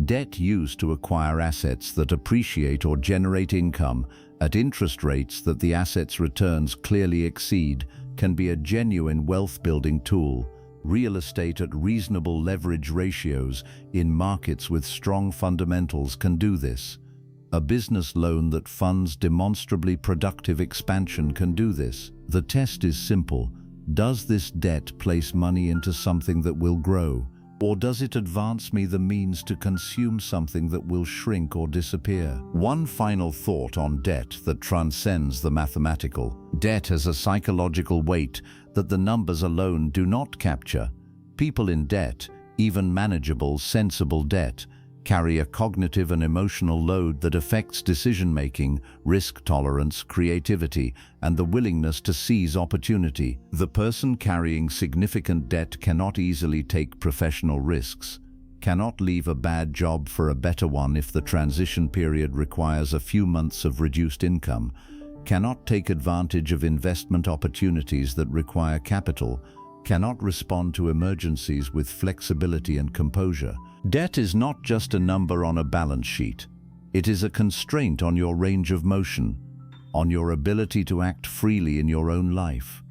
Debt used to acquire assets that appreciate or generate income at interest rates that the asset's returns clearly exceed can be a genuine wealth-building tool. Real estate at reasonable leverage ratios in markets with strong fundamentals can do this. A business loan that funds demonstrably productive expansion can do this. The test is simple. Does this debt place money into something that will grow, Or does it advance me the means to consume something that will shrink or disappear? One final thought on debt that transcends the mathematical. Debt has a psychological weight that the numbers alone do not capture. People in debt, even manageable, sensible debt, carry a cognitive and emotional load that affects decision-making, risk tolerance, creativity, and the willingness to seize opportunity. The person carrying significant debt cannot easily take professional risks, cannot leave a bad job for a better one if the transition period requires a few months of reduced income, cannot take advantage of investment opportunities that require capital, cannot respond to emergencies with flexibility and composure. Debt is not just a number on a balance sheet. It is a constraint on your range of motion, on your ability to act freely in your own life,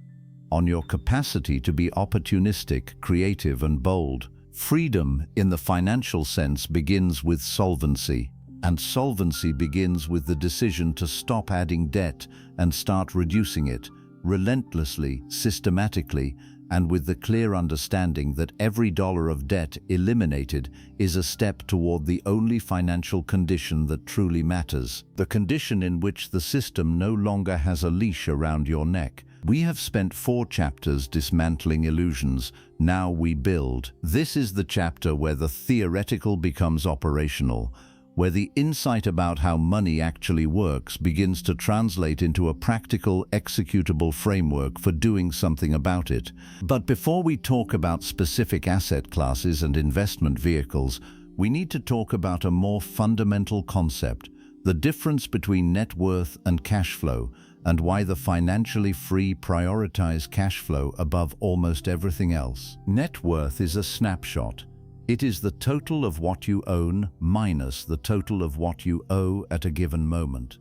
on your capacity to be opportunistic, creative, and bold. Freedom, in the financial sense, begins with solvency, and solvency begins with the decision to stop adding debt and start reducing it, relentlessly, systematically, and with the clear understanding that every dollar of debt eliminated is a step toward the only financial condition that truly matters, the condition in which the system no longer has a leash around your neck. We have spent 4 chapters dismantling illusions. Now we build. This is the chapter where the theoretical becomes operational, where the insight about how money actually works begins to translate into a practical, executable framework for doing something about it. But before we talk about specific asset classes and investment vehicles, we need to talk about a more fundamental concept, the difference between net worth and cash flow, and why the financially free prioritize cash flow above almost everything else. Net worth is a snapshot. It is the total of what you own minus the total of what you owe at a given moment.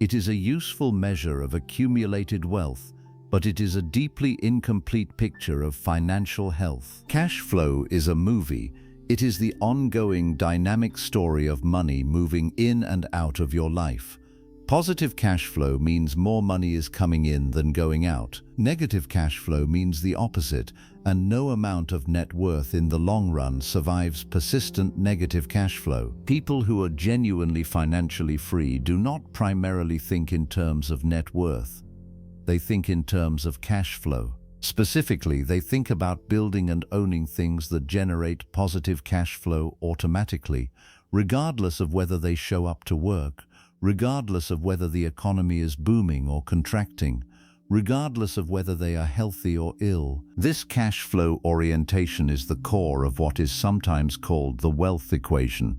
It is a useful measure of accumulated wealth, but it is a deeply incomplete picture of financial health. Cash flow is a movie. It is the ongoing, dynamic story of money moving in and out of your life. Positive cash flow means more money is coming in than going out. Negative cash flow means the opposite, and no amount of net worth in the long run survives persistent negative cash flow. People who are genuinely financially free do not primarily think in terms of net worth. They think in terms of cash flow. Specifically, they think about building and owning things that generate positive cash flow automatically, regardless of whether they show up to work, regardless of whether the economy is booming or contracting, regardless of whether they are healthy or ill. This cash flow orientation is the core of what is sometimes called the wealth equation,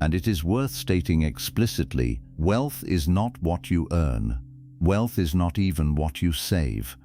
and it is worth stating explicitly: wealth is not what you earn. Wealth is not even what you save.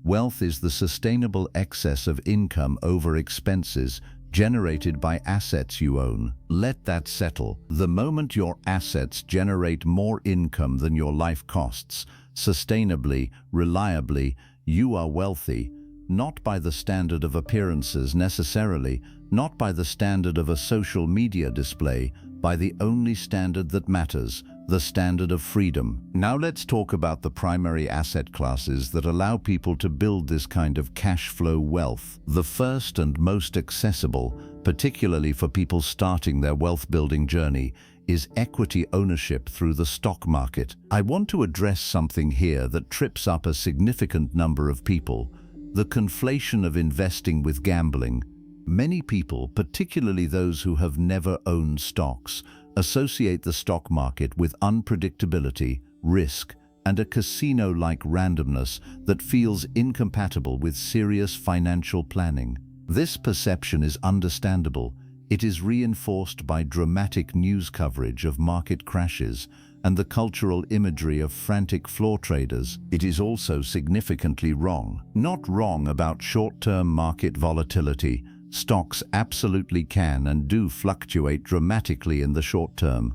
Wealth is the sustainable excess of income over expenses generated by assets you own. Let that settle. The moment your assets generate more income than your life costs, sustainably, reliably, you are wealthy, not by the standard of appearances necessarily, not by the standard of a social media display, by the only standard that matters, the standard of freedom. Now let's talk about the primary asset classes that allow people to build this kind of cash flow wealth. The first and most accessible, particularly for people starting their wealth building journey, is equity ownership through the stock market. I want to address something here that trips up a significant number of people: the conflation of investing with gambling. Many people, particularly those who have never owned stocks, associate the stock market with unpredictability, risk, and a casino-like randomness that feels incompatible with serious financial planning. This perception is understandable. It is reinforced by dramatic news coverage of market crashes and the cultural imagery of frantic floor traders. It is also significantly wrong. Not wrong about short-term market volatility. Stocks absolutely can and do fluctuate dramatically in the short term,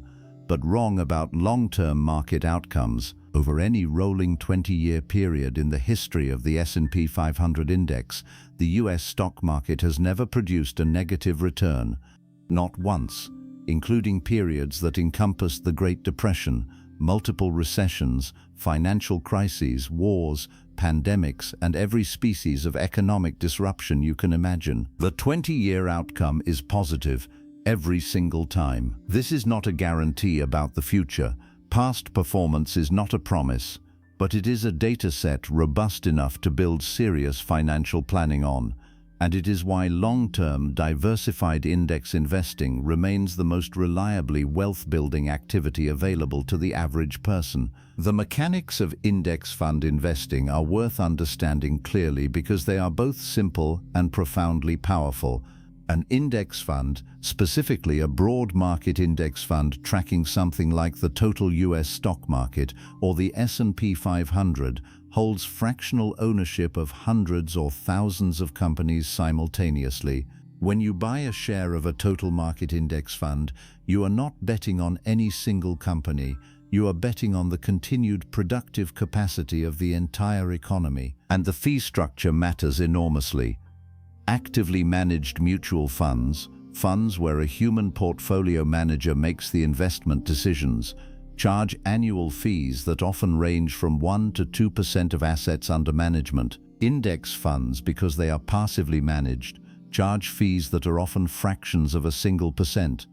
but wrong about long-term market outcomes. Over any rolling 20-year period in the history of the S&P 500 index, the US stock market has never produced a negative return, not once, including periods that encompassed the Great Depression, multiple recessions, financial crises, wars, pandemics, and every species of economic disruption you can imagine. The 20-year outcome is positive every single time. This is not a guarantee about the future. Past performance is not a promise, but it is a data set robust enough to build serious financial planning on. And it is why long-term, diversified index investing remains the most reliably wealth-building activity available to the average person. The mechanics of index fund investing are worth understanding clearly because they are both simple and profoundly powerful. An index fund, specifically a broad market index fund tracking something like the total US stock market or the S&P 500, holds fractional ownership of hundreds or thousands of companies simultaneously. When you buy a share of a total market index fund, you are not betting on any single company. You are betting on the continued productive capacity of the entire economy. And the fee structure matters enormously. Actively managed mutual funds, funds where a human portfolio manager makes the investment decisions, charge annual fees that often range from 1 to 2% of assets under management. Index funds, because they are passively managed, charge fees that are often fractions of a single percent.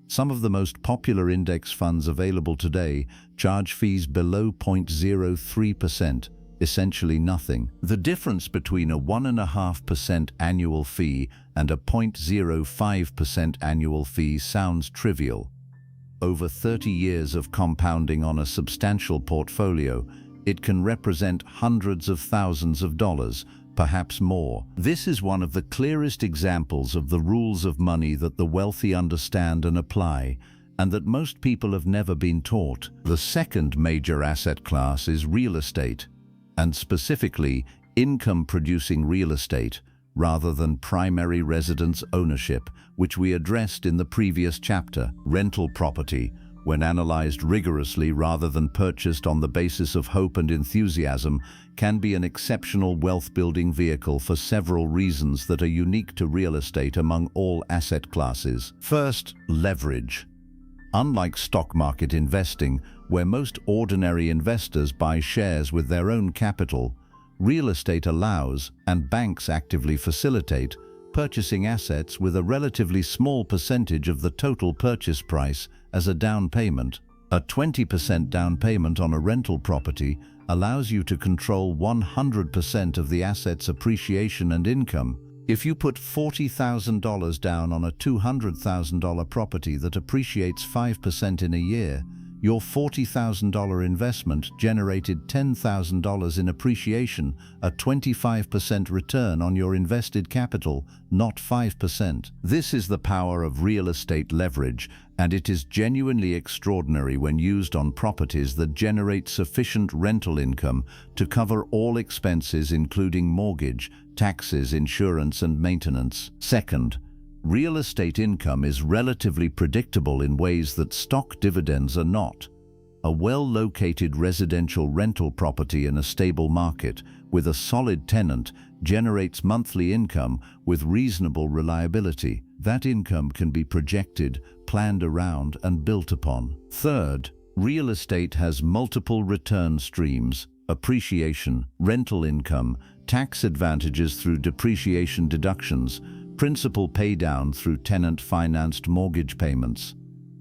Some of the most popular index funds available today charge fees below 0.03%, essentially nothing. The difference between a 1.5% annual fee and a 0.05% annual fee sounds trivial. Over 30 years of compounding on a substantial portfolio, it can represent hundreds of thousands of dollars, perhaps more. This is one of the clearest examples of the rules of money that the wealthy understand and apply, and that most people have never been taught. The second major asset class is real estate, and specifically income-producing real estate, rather than primary residence ownership, which we addressed in the previous chapter. Rental property, when analyzed rigorously rather than purchased on the basis of hope and enthusiasm, can be an exceptional wealth-building vehicle for several reasons that are unique to real estate among all asset classes. First, leverage. Unlike stock market investing, where most ordinary investors buy shares with their own capital, real estate allows, and banks actively facilitate, purchasing assets with a relatively small percentage of the total purchase price as a down payment. A 20% down payment on a rental property allows you to control 100% of the asset's appreciation and income. If you put $40,000 down on a $200,000 property that appreciates 5% in a year, your $40,000 investment generated $10,000 in appreciation, a 25% return on your invested capital, not 5%. This is the power of real estate leverage, and it is genuinely extraordinary when used on properties that generate sufficient rental income to cover all expenses including mortgage, taxes, insurance, and maintenance. Second, real estate income is relatively predictable in ways that stock dividends are not. A well-located residential rental property in a stable market with a solid tenant generates monthly income with reasonable reliability. That income can be projected, planned around, and built upon. Third, real estate has multiple return streams: appreciation, rental income, tax advantages through depreciation deductions, principal paydown through tenant-financed mortgage payments.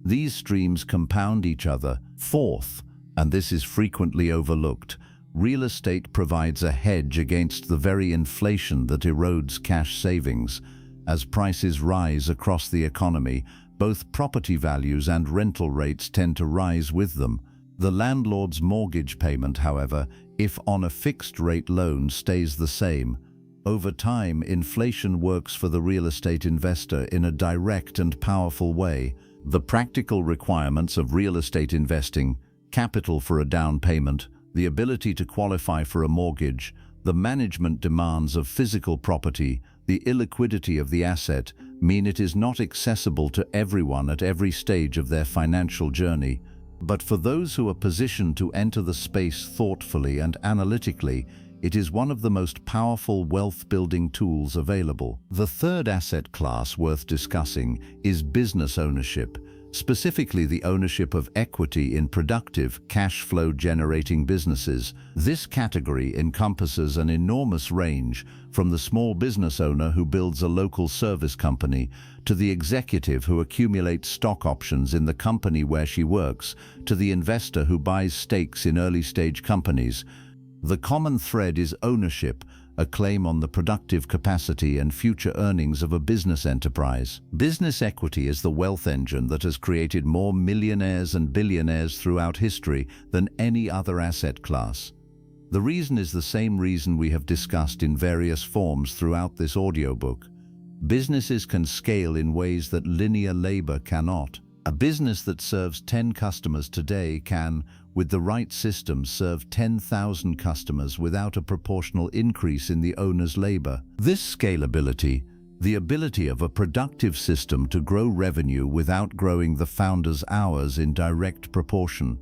These streams compound each other. Fourth, and this is frequently overlooked, real estate provides a hedge against the very inflation that erodes cash savings. As prices rise across the economy, both property values and rental rates tend to rise with them. The landlord's mortgage payment, however, if on a fixed-rate loan, stays the same. Over time, inflation works for the real estate investor in a direct and powerful way. The practical requirements of real estate investing, capital for a down payment, the ability to qualify for a mortgage, the management demands of physical property, the illiquidity of the asset, mean it is not accessible to everyone at every stage of their financial journey. But for those who are positioned to enter the space thoughtfully and analytically, it is one of the most powerful wealth-building tools available. The third asset class worth discussing is business ownership, specifically the ownership of equity in productive, cash flow generating businesses. This category encompasses an enormous range, from the small business owner who builds a local service company to the executive who accumulates stock options in the company where she works, to the investor who buys stakes in early-stage companies. The common thread is ownership, a claim on the productive capacity and future earnings of a business enterprise. Business equity is the wealth engine that has created more millionaires and billionaires throughout history than any other asset class. The reason is the same reason we have discussed in various forms throughout this audiobook. Businesses can scale in ways that linear labor cannot. A business that serves 10 customers today can, with the right system, serve 10,000 customers without a proportional increase in the owner's labor. This scalability, the ability of a productive system to grow revenue without growing the founder's hours in direct proportion,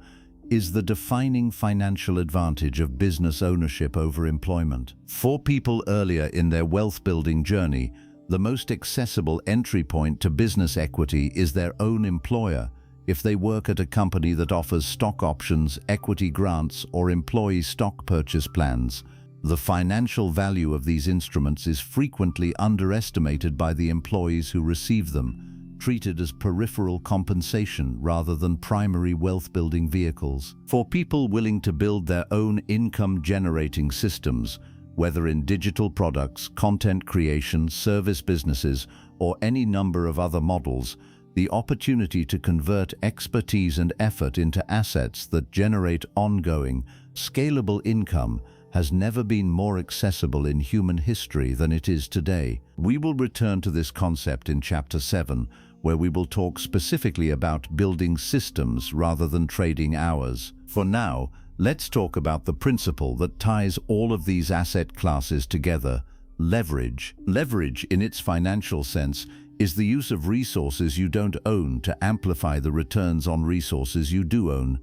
is the defining financial advantage of business ownership over employment. For people earlier in their wealth-building journey, the most accessible entry point to business equity is their own employer, if they work at a company that offers stock options, equity grants, or employee stock purchase plans. The financial value of these instruments is frequently underestimated by the employees who receive them, treated as peripheral compensation rather than primary wealth-building vehicles. For people willing to build their own income-generating systems, whether in digital products, content creation, service businesses, or any number of other models, the opportunity to convert expertise and effort into assets that generate ongoing, scalable income has never been more accessible in human history than it is today. We will return to this concept in Chapter 7, where we will talk specifically about building systems rather than trading hours. For now, let's talk about the principle that ties all of these asset classes together: leverage. Leverage, in its financial sense, is the use of resources you don't own to amplify the returns on resources you do own.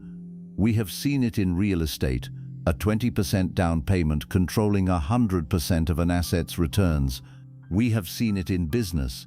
We have seen it in real estate, a 20% down payment controlling 100% of an asset's returns. We have seen it in business,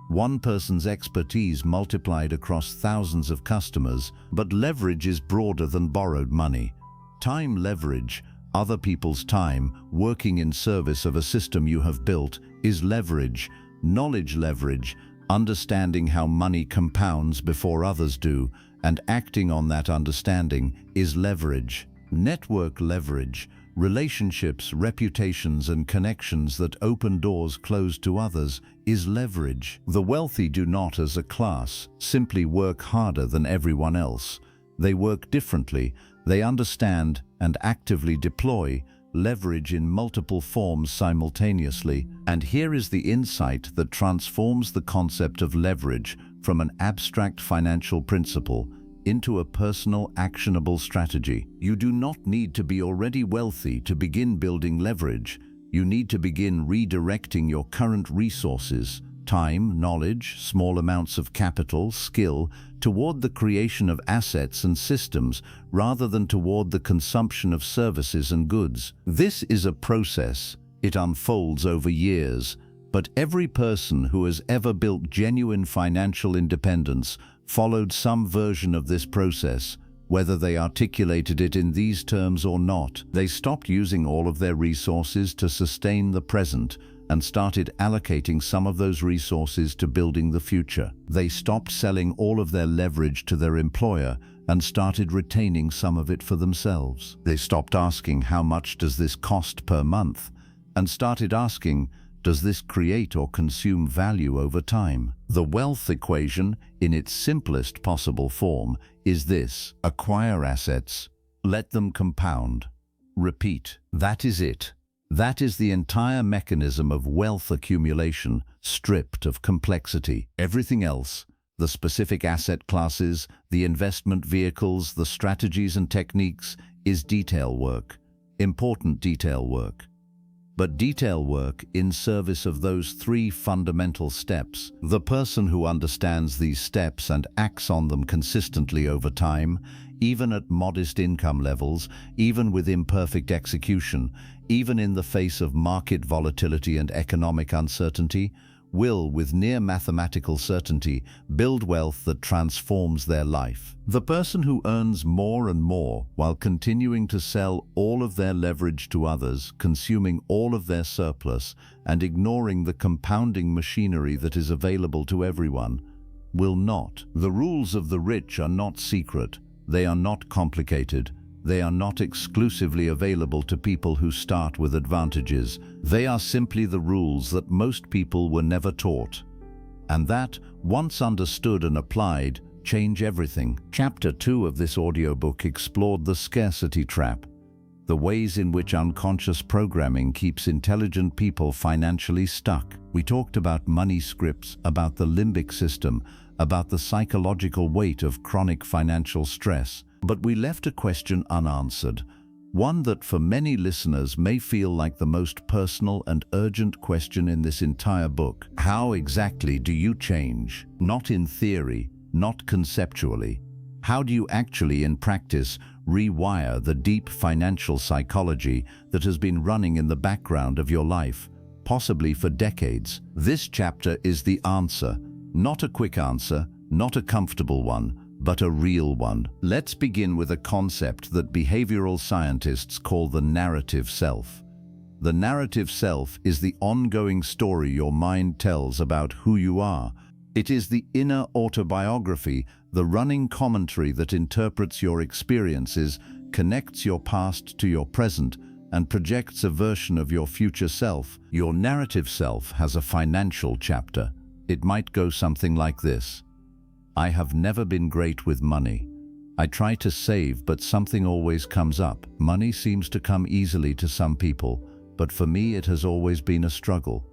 one person's expertise multiplied across thousands of customers. But leverage is broader than borrowed money. Time leverage, other people's time, working in service of a system you have built, is leverage. Knowledge leverage, understanding how money compounds before others do, and acting on that understanding, is leverage. Network leverage, relationships, reputations, and connections that open doors closed to others, is leverage. The wealthy do not, as a class, simply work harder than everyone else. They work differently. They understand and actively deploy leverage in multiple forms simultaneously. And here is the insight that transforms the concept of leverage from an abstract financial principle into a personal, actionable strategy. You do not need to be already wealthy to begin building leverage. You need to begin redirecting your current resources, time, knowledge, small amounts of capital, skill, toward the creation of assets and systems rather than toward the consumption of services and goods. This is a process. It unfolds over years, but every person who has ever built genuine financial independence followed some version of this process, whether they articulated it in these terms or not. They stopped using all of their resources to sustain the present and started allocating some of those resources to building the future. They stopped selling all of their leverage to their employer and started retaining some of it for themselves. They stopped asking, how much does this cost per month, and started asking, does this create or consume value over time? The wealth equation, in its simplest possible form, is this: acquire assets, let them compound, repeat. That is it. That is the entire mechanism of wealth accumulation, stripped of complexity. Everything else, the specific asset classes, the investment vehicles, the strategies and techniques, is detail work, important detail work. But detail work in service of those three fundamental steps. The person who understands these steps and acts on them consistently over time, even at modest income levels, even with imperfect execution, even in the face of market volatility and economic uncertainty, will, with near mathematical certainty, build wealth that transforms their life. The person who earns more and more while continuing to sell all of their leverage to others, consuming all of their surplus, and ignoring the compounding machinery that is available to everyone, will not. The rules of the rich are not secret. They are not complicated. They are not exclusively available to people who start with advantages. They are simply the rules that most people were never taught. And that, once understood and applied, change everything. Chapter 2 of this audiobook explored the scarcity trap, the ways in which unconscious programming keeps intelligent people financially stuck. We talked about money scripts, about the limbic system, about the psychological weight of chronic financial stress. But we left a question unanswered, one that for many listeners may feel like the most personal and urgent question in this entire book. How exactly do you change? Not in theory, not conceptually. How do you actually, in practice, rewire the deep financial psychology that has been running in the background of your life, possibly for decades? This chapter is the answer, not a quick answer, not a comfortable one, but a real one. Let's begin with a concept that behavioral scientists call the narrative self. The narrative self is the ongoing story your mind tells about who you are. It is the inner autobiography, the running commentary that interprets your experiences, connects your past to your present, and projects a version of your future self. Your narrative self has a financial chapter. It might go something like this. I have never been great with money. I try to save, but something always comes up. Money seems to come easily to some people, but for me it has always been a struggle.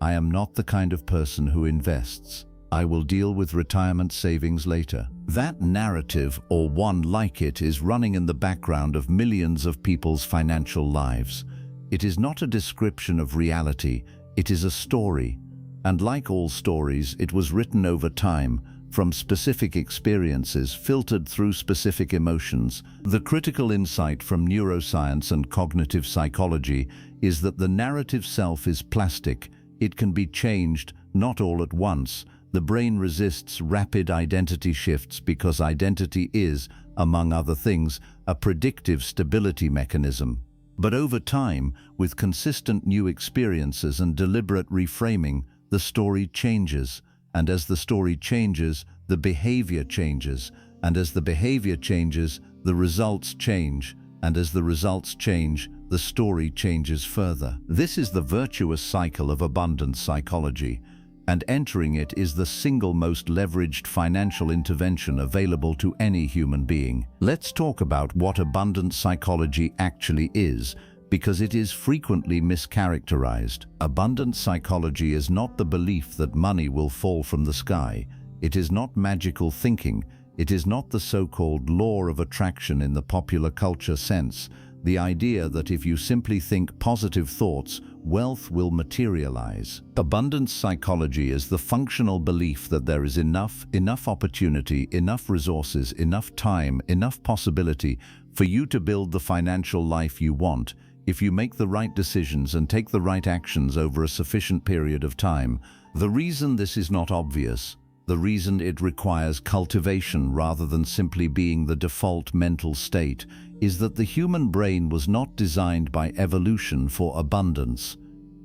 I am not the kind of person who invests. I will deal with retirement savings later. That narrative, or one like it, is running in the background of millions of people's financial lives. It is not a description of reality, it is a story. And like all stories, it was written over time, from specific experiences filtered through specific emotions. The critical insight from neuroscience and cognitive psychology is that the narrative self is plastic. It can be changed, not all at once. The brain resists rapid identity shifts because identity is, among other things, a predictive stability mechanism. But over time, with consistent new experiences and deliberate reframing, the story changes. And as the story changes, the behavior changes. And as the behavior changes, the results change. And as the results change, the story changes further. This is the virtuous cycle of abundance psychology. And entering it is the single most leveraged financial intervention available to any human being. Let's talk about what abundance psychology actually is, because it is frequently mischaracterized. Abundance psychology is not the belief that money will fall from the sky. It is not magical thinking. It is not the so-called law of attraction in the popular culture sense, the idea that if you simply think positive thoughts, wealth will materialize. Abundance psychology is the functional belief that there is enough opportunity, enough resources, enough time, enough possibility for you to build the financial life you want, if you make the right decisions and take the right actions over a sufficient period of time. The reason this is not obvious, the reason it requires cultivation rather than simply being the default mental state, is that the human brain was not designed by evolution for abundance.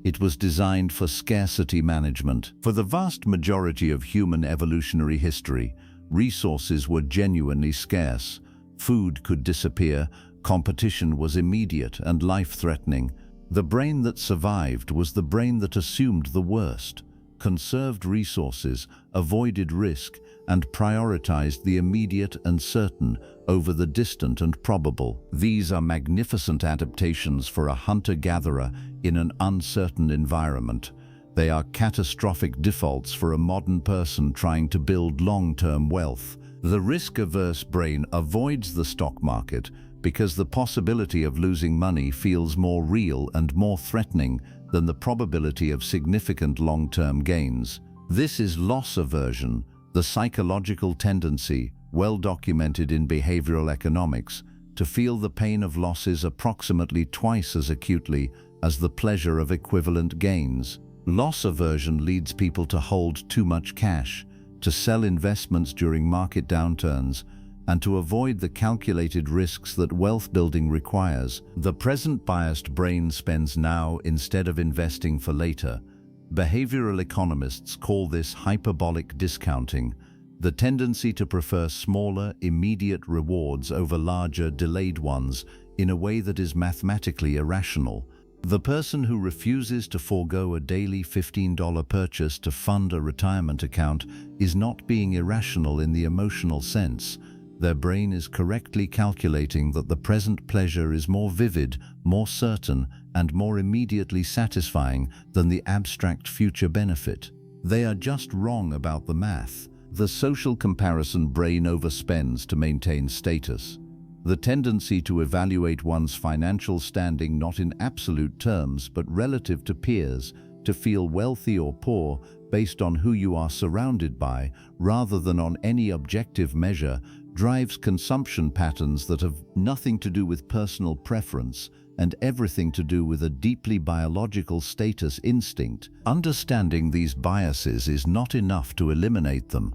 It was designed for scarcity management. For the vast majority of human evolutionary history, resources were genuinely scarce. Food could disappear. Competition was immediate and life-threatening. The brain that survived was the brain that assumed the worst, conserved resources, avoided risk, and prioritized the immediate and certain over the distant and probable. These are magnificent adaptations for a hunter-gatherer in an uncertain environment. They are catastrophic defaults for a modern person trying to build long-term wealth. The risk-averse brain avoids the stock market because the possibility of losing money feels more real and more threatening than the probability of significant long-term gains. This is loss aversion, the psychological tendency, well documented in behavioral economics, to feel the pain of losses approximately twice as acutely as the pleasure of equivalent gains. Loss aversion leads people to hold too much cash, to sell investments during market downturns, and to avoid the calculated risks that wealth building requires. The present-biased brain spends now instead of investing for later. Behavioral economists call this hyperbolic discounting, the tendency to prefer smaller, immediate rewards over larger, delayed ones in a way that is mathematically irrational. The person who refuses to forego a daily $15 purchase to fund a retirement account is not being irrational in the emotional sense. Their brain is correctly calculating that the present pleasure is more vivid, more certain, and more immediately satisfying than the abstract future benefit. They are just wrong about the math. The social comparison brain overspends to maintain status. The tendency to evaluate one's financial standing not in absolute terms but relative to peers, to feel wealthy or poor based on who you are surrounded by rather than on any objective measure, drives consumption patterns that have nothing to do with personal preference and everything to do with a deeply biological status instinct. Understanding these biases is not enough to eliminate them.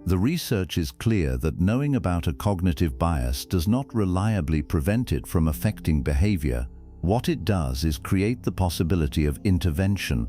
The research is clear that knowing about a cognitive bias does not reliably prevent it from affecting behavior. What it does is create the possibility of intervention,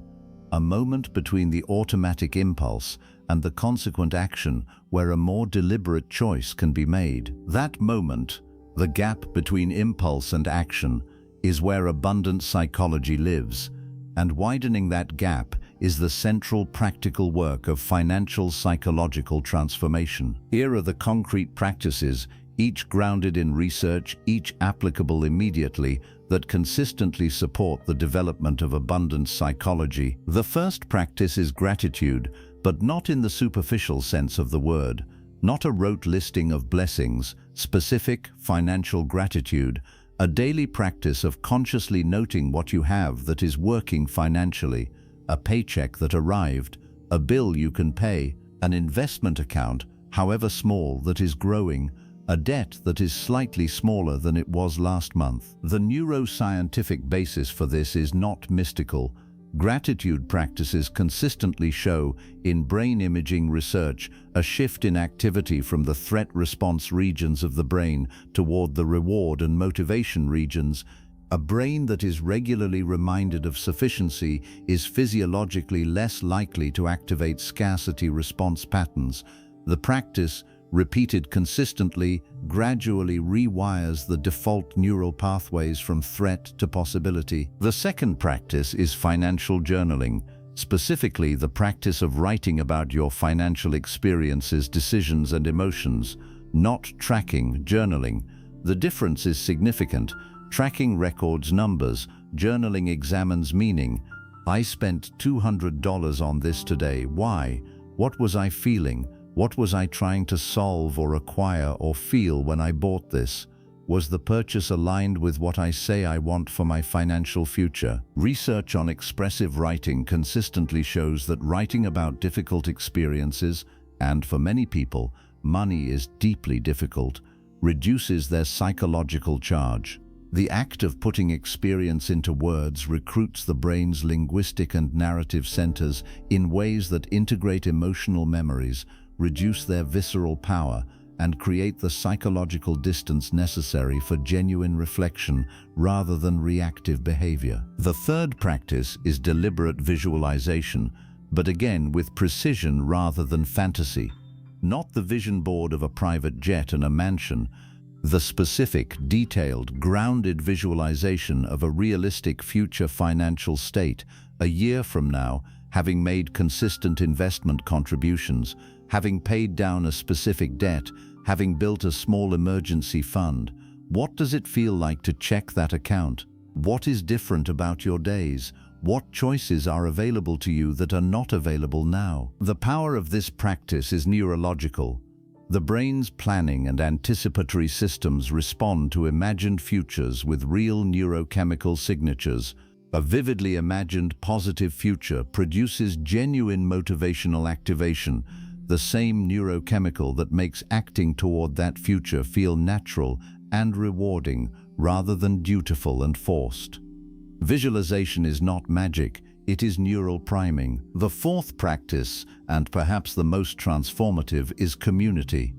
a moment between the automatic impulse and the consequent action where a more deliberate choice can be made. That moment, the gap between impulse and action, is where abundant psychology lives, and widening that gap is the central practical work of financial psychological transformation. Here are the concrete practices, each grounded in research, each applicable immediately, that consistently support the development of abundance psychology. The first practice is gratitude, but not in the superficial sense of the word, not a rote listing of blessings, specific financial gratitude, a daily practice of consciously noting what you have that is working financially, a paycheck that arrived, a bill you can pay, an investment account, however small, that is growing, a debt that is slightly smaller than it was last month. The neuroscientific basis for this is not mystical. Gratitude practices consistently show, in brain imaging research, a shift in activity from the threat response regions of the brain toward the reward and motivation regions. A brain that is regularly reminded of sufficiency is physiologically less likely to activate scarcity response patterns. The practice, repeated consistently, gradually rewires the default neural pathways from threat to possibility. The second practice is financial journaling, specifically the practice of writing about your financial experiences, decisions, and emotions, not tracking, journaling. The difference is significant. Tracking records numbers, journaling examines meaning. I spent $200 on this today. Why? What was I feeling? What was I trying to solve or acquire or feel when I bought this? Was the purchase aligned with what I say I want for my financial future? Research on expressive writing consistently shows that writing about difficult experiences, and for many people, money is deeply difficult, reduces their psychological charge. The act of putting experience into words recruits the brain's linguistic and narrative centers in ways that integrate emotional memories, reduce their visceral power, and create the psychological distance necessary for genuine reflection rather than reactive behavior. The third practice is deliberate visualization, but again with precision rather than fantasy. Not the vision board of a private jet and a mansion, the specific, detailed, grounded visualization of a realistic future financial state, a year from now, having made consistent investment contributions, having paid down a specific debt, having built a small emergency fund. What does it feel like to check that account? What is different about your days? What choices are available to you that are not available now? The power of this practice is neurological. The brain's planning and anticipatory systems respond to imagined futures with real neurochemical signatures. A vividly imagined positive future produces genuine motivational activation, the same neurochemical that makes acting toward that future feel natural and rewarding rather than dutiful and forced. Visualization is not magic, It is neural priming. The fourth practice, and perhaps the most transformative, is community.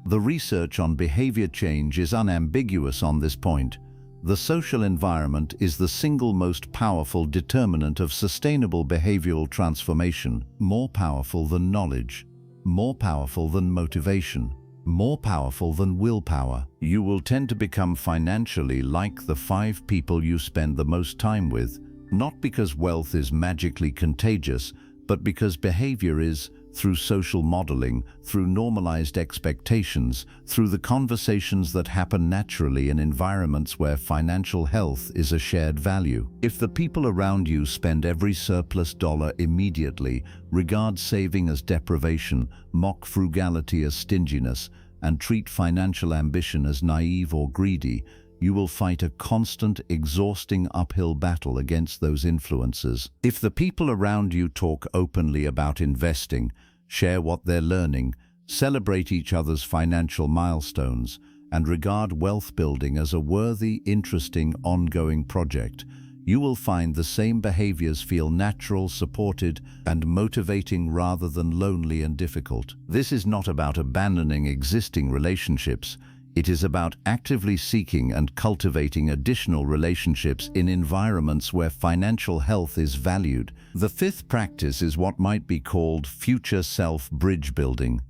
The research on behavior change is unambiguous on this point. The social environment is the single most powerful determinant of sustainable behavioral transformation, more powerful than knowledge, more powerful than motivation, more powerful than willpower. You will tend to become financially like the 5 people you spend the most time with, not because wealth is magically contagious, but because behavior is, through social modeling, through normalized expectations, through the conversations that happen naturally in environments where financial health is a shared value. If the people around you spend every surplus dollar immediately, regard saving as deprivation, mock frugality as stinginess, and treat financial ambition as naive or greedy, you will fight a constant, exhausting uphill battle against those influences. If the people around you talk openly about investing, share what they're learning, celebrate each other's financial milestones, and regard wealth building as a worthy, interesting, ongoing project, you will find the same behaviors feel natural, supported, and motivating rather than lonely and difficult. This is not about abandoning existing relationships. It is about actively seeking and cultivating additional relationships in environments where financial health is valued. The fifth practice is what might be called future self bridge building.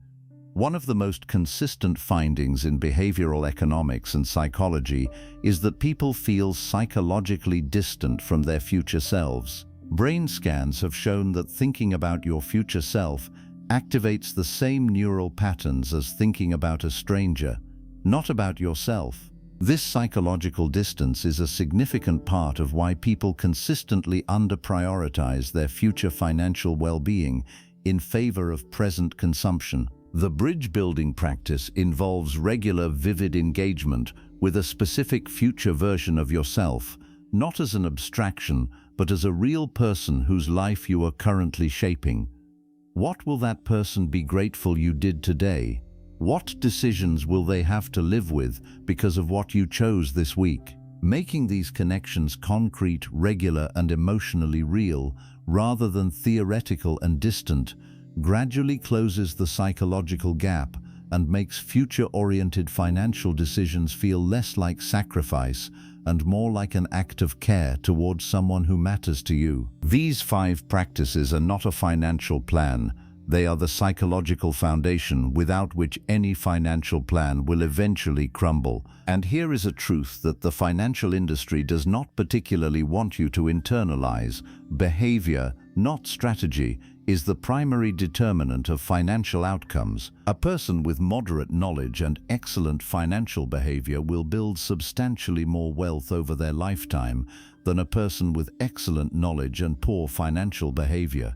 One of the most consistent findings in behavioral economics and psychology is that people feel psychologically distant from their future selves. Brain scans have shown that thinking about your future self activates the same neural patterns as thinking about a stranger, not about yourself. This psychological distance is a significant part of why people consistently under-prioritize their future financial well-being in favor of present consumption. The bridge-building practice involves regular, vivid engagement with a specific future version of yourself, not as an abstraction, but as a real person whose life you are currently shaping. What will that person be grateful you did today? What decisions will they have to live with because of what you chose this week? Making these connections concrete, regular, and emotionally real, rather than theoretical and distant, gradually closes the psychological gap and makes future-oriented financial decisions feel less like sacrifice and more like an act of care towards someone who matters to you. These 5 practices are not a financial plan. They are the psychological foundation without which any financial plan will eventually crumble. And here is a truth that the financial industry does not particularly want you to internalize. Behavior, not strategy, is the primary determinant of financial outcomes. A person with moderate knowledge and excellent financial behavior will build substantially more wealth over their lifetime than a person with excellent knowledge and poor financial behavior.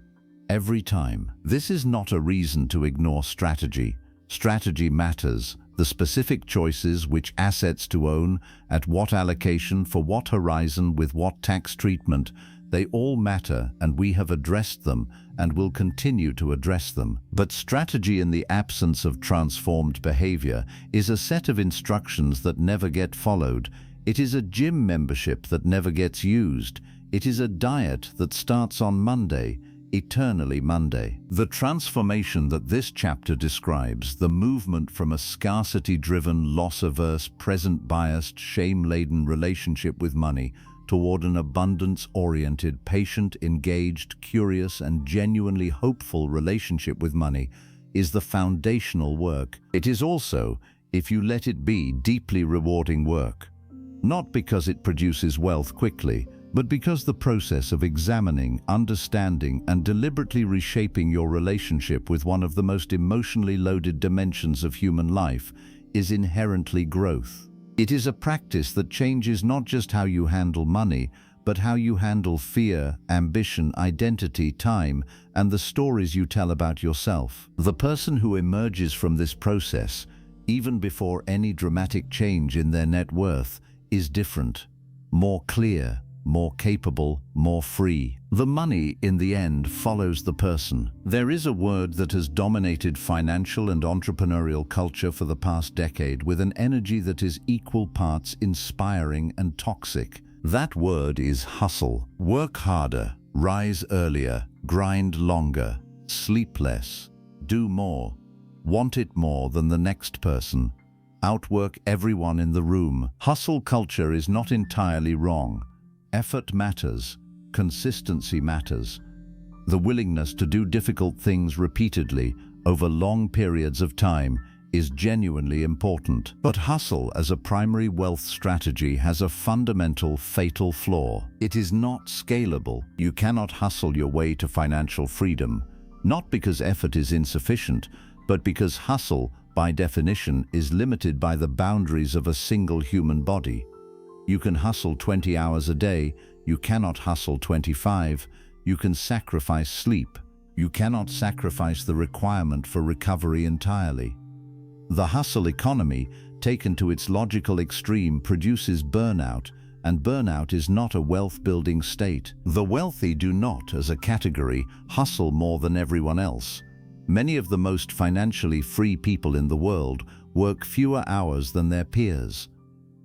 Every time. This is not a reason to ignore strategy. Strategy matters. The specific choices, which assets to own, at what allocation, for what horizon, with what tax treatment, they all matter, and we have addressed them and will continue to address them. But strategy in the absence of transformed behavior is a set of instructions that never get followed. It is a gym membership that never gets used. It is a diet that starts on Monday, eternally Monday. The transformation that this chapter describes, the movement from a scarcity-driven, loss-averse, present-biased, shame-laden relationship with money toward an abundance-oriented, patient, engaged, curious, and genuinely hopeful relationship with money, is the foundational work. It is also, if you let it be, deeply rewarding work. Not because it produces wealth quickly, but because the process of examining, understanding, and deliberately reshaping your relationship with one of the most emotionally loaded dimensions of human life is inherently growth. It is a practice that changes not just how you handle money, but how you handle fear, ambition, identity, time, and the stories you tell about yourself. The person who emerges from this process, even before any dramatic change in their net worth, is different, more clear, more capable, more free. The money, in the end, follows the person. There is a word that has dominated financial and entrepreneurial culture for the past decade with an energy that is equal parts inspiring and toxic. That word is hustle. Work harder, Rise earlier, grind longer, sleep less, do more, want it more than the next person, outwork everyone in the room. Hustle culture is not entirely wrong. Effort matters, consistency matters. The willingness to do difficult things repeatedly over long periods of time is genuinely important. But hustle as a primary wealth strategy has a fundamental, fatal flaw. It is not scalable. You cannot hustle your way to financial freedom, not because effort is insufficient, but because hustle, by definition, is limited by the boundaries of a single human body. You can hustle 20 hours a day, you cannot hustle 25. You can sacrifice sleep. You cannot sacrifice the requirement for recovery entirely. The hustle economy, taken to its logical extreme, produces burnout, and burnout is not a wealth-building state. The wealthy do not, as a category, hustle more than everyone else. Many of the most financially free people in the world work fewer hours than their peers.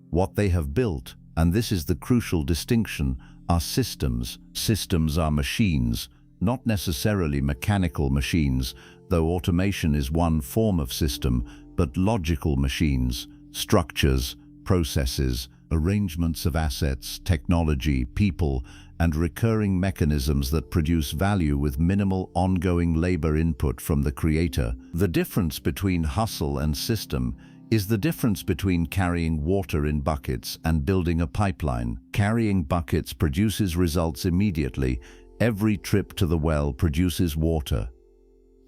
What they have built, and this is the crucial distinction, are systems. Systems are machines, not necessarily mechanical machines, though automation is one form of system, but logical machines, structures, processes, arrangements of assets, technology, people, and recurring mechanisms that produce value with minimal ongoing labor input from the creator. The difference between hustle and system is the difference between carrying water in buckets and building a pipeline. Carrying buckets produces results immediately. Every trip to the well produces water.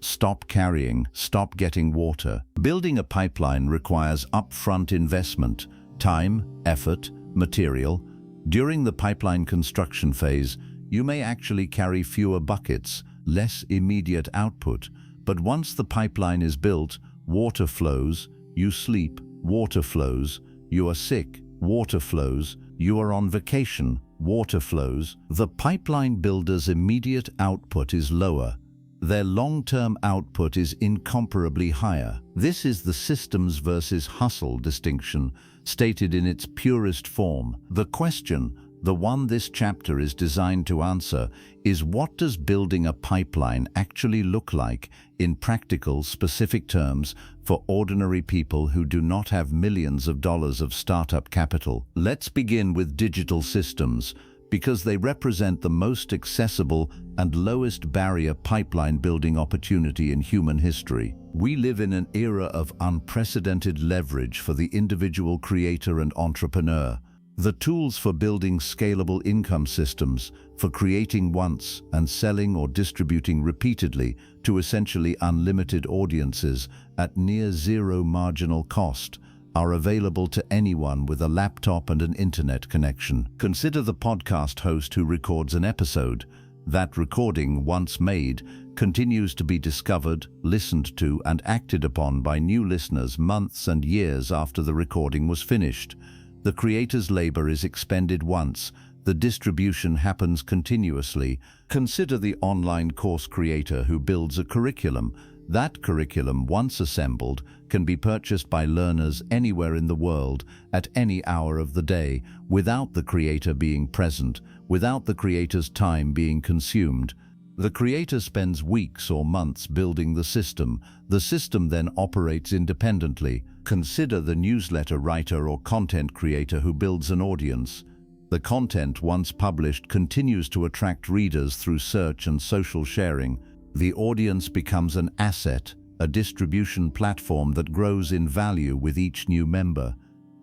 Stop carrying, stop getting water. Building a pipeline requires upfront investment, time, effort, material. During the pipeline construction phase, you may actually carry fewer buckets, less immediate output. But once the pipeline is built, water flows, you sleep, water flows, you are sick, water flows, you are on vacation, water flows. The pipeline builder's immediate output is lower. Their long-term output is incomparably higher. This is the systems versus hustle distinction, stated in its purest form. The question, the one this chapter is designed to answer, is what does building a pipeline actually look like in practical, specific terms for ordinary people who do not have millions of dollars of startup capital? Let's begin with digital systems, because they represent the most accessible and lowest barrier pipeline building opportunity in human history. We live in an era of unprecedented leverage for the individual creator and entrepreneur. The tools for building scalable income systems, for creating once and selling or distributing repeatedly to essentially unlimited audiences at near zero marginal cost, are available to anyone with a laptop and an internet connection. Consider the podcast host who records an episode. That recording, once made, continues to be discovered, listened to, and acted upon by new listeners months and years after the recording was finished. The creator's labor is expended once. The distribution happens continuously. Consider the online course creator who builds a curriculum. That curriculum, once assembled, can be purchased by learners anywhere in the world, at any hour of the day, without the creator being present, without the creator's time being consumed. The creator spends weeks or months building the system. The system then operates independently. Consider the newsletter writer or content creator who builds an audience. The content, once published, continues to attract readers through search and social sharing. The audience becomes an asset, a distribution platform that grows in value with each new member,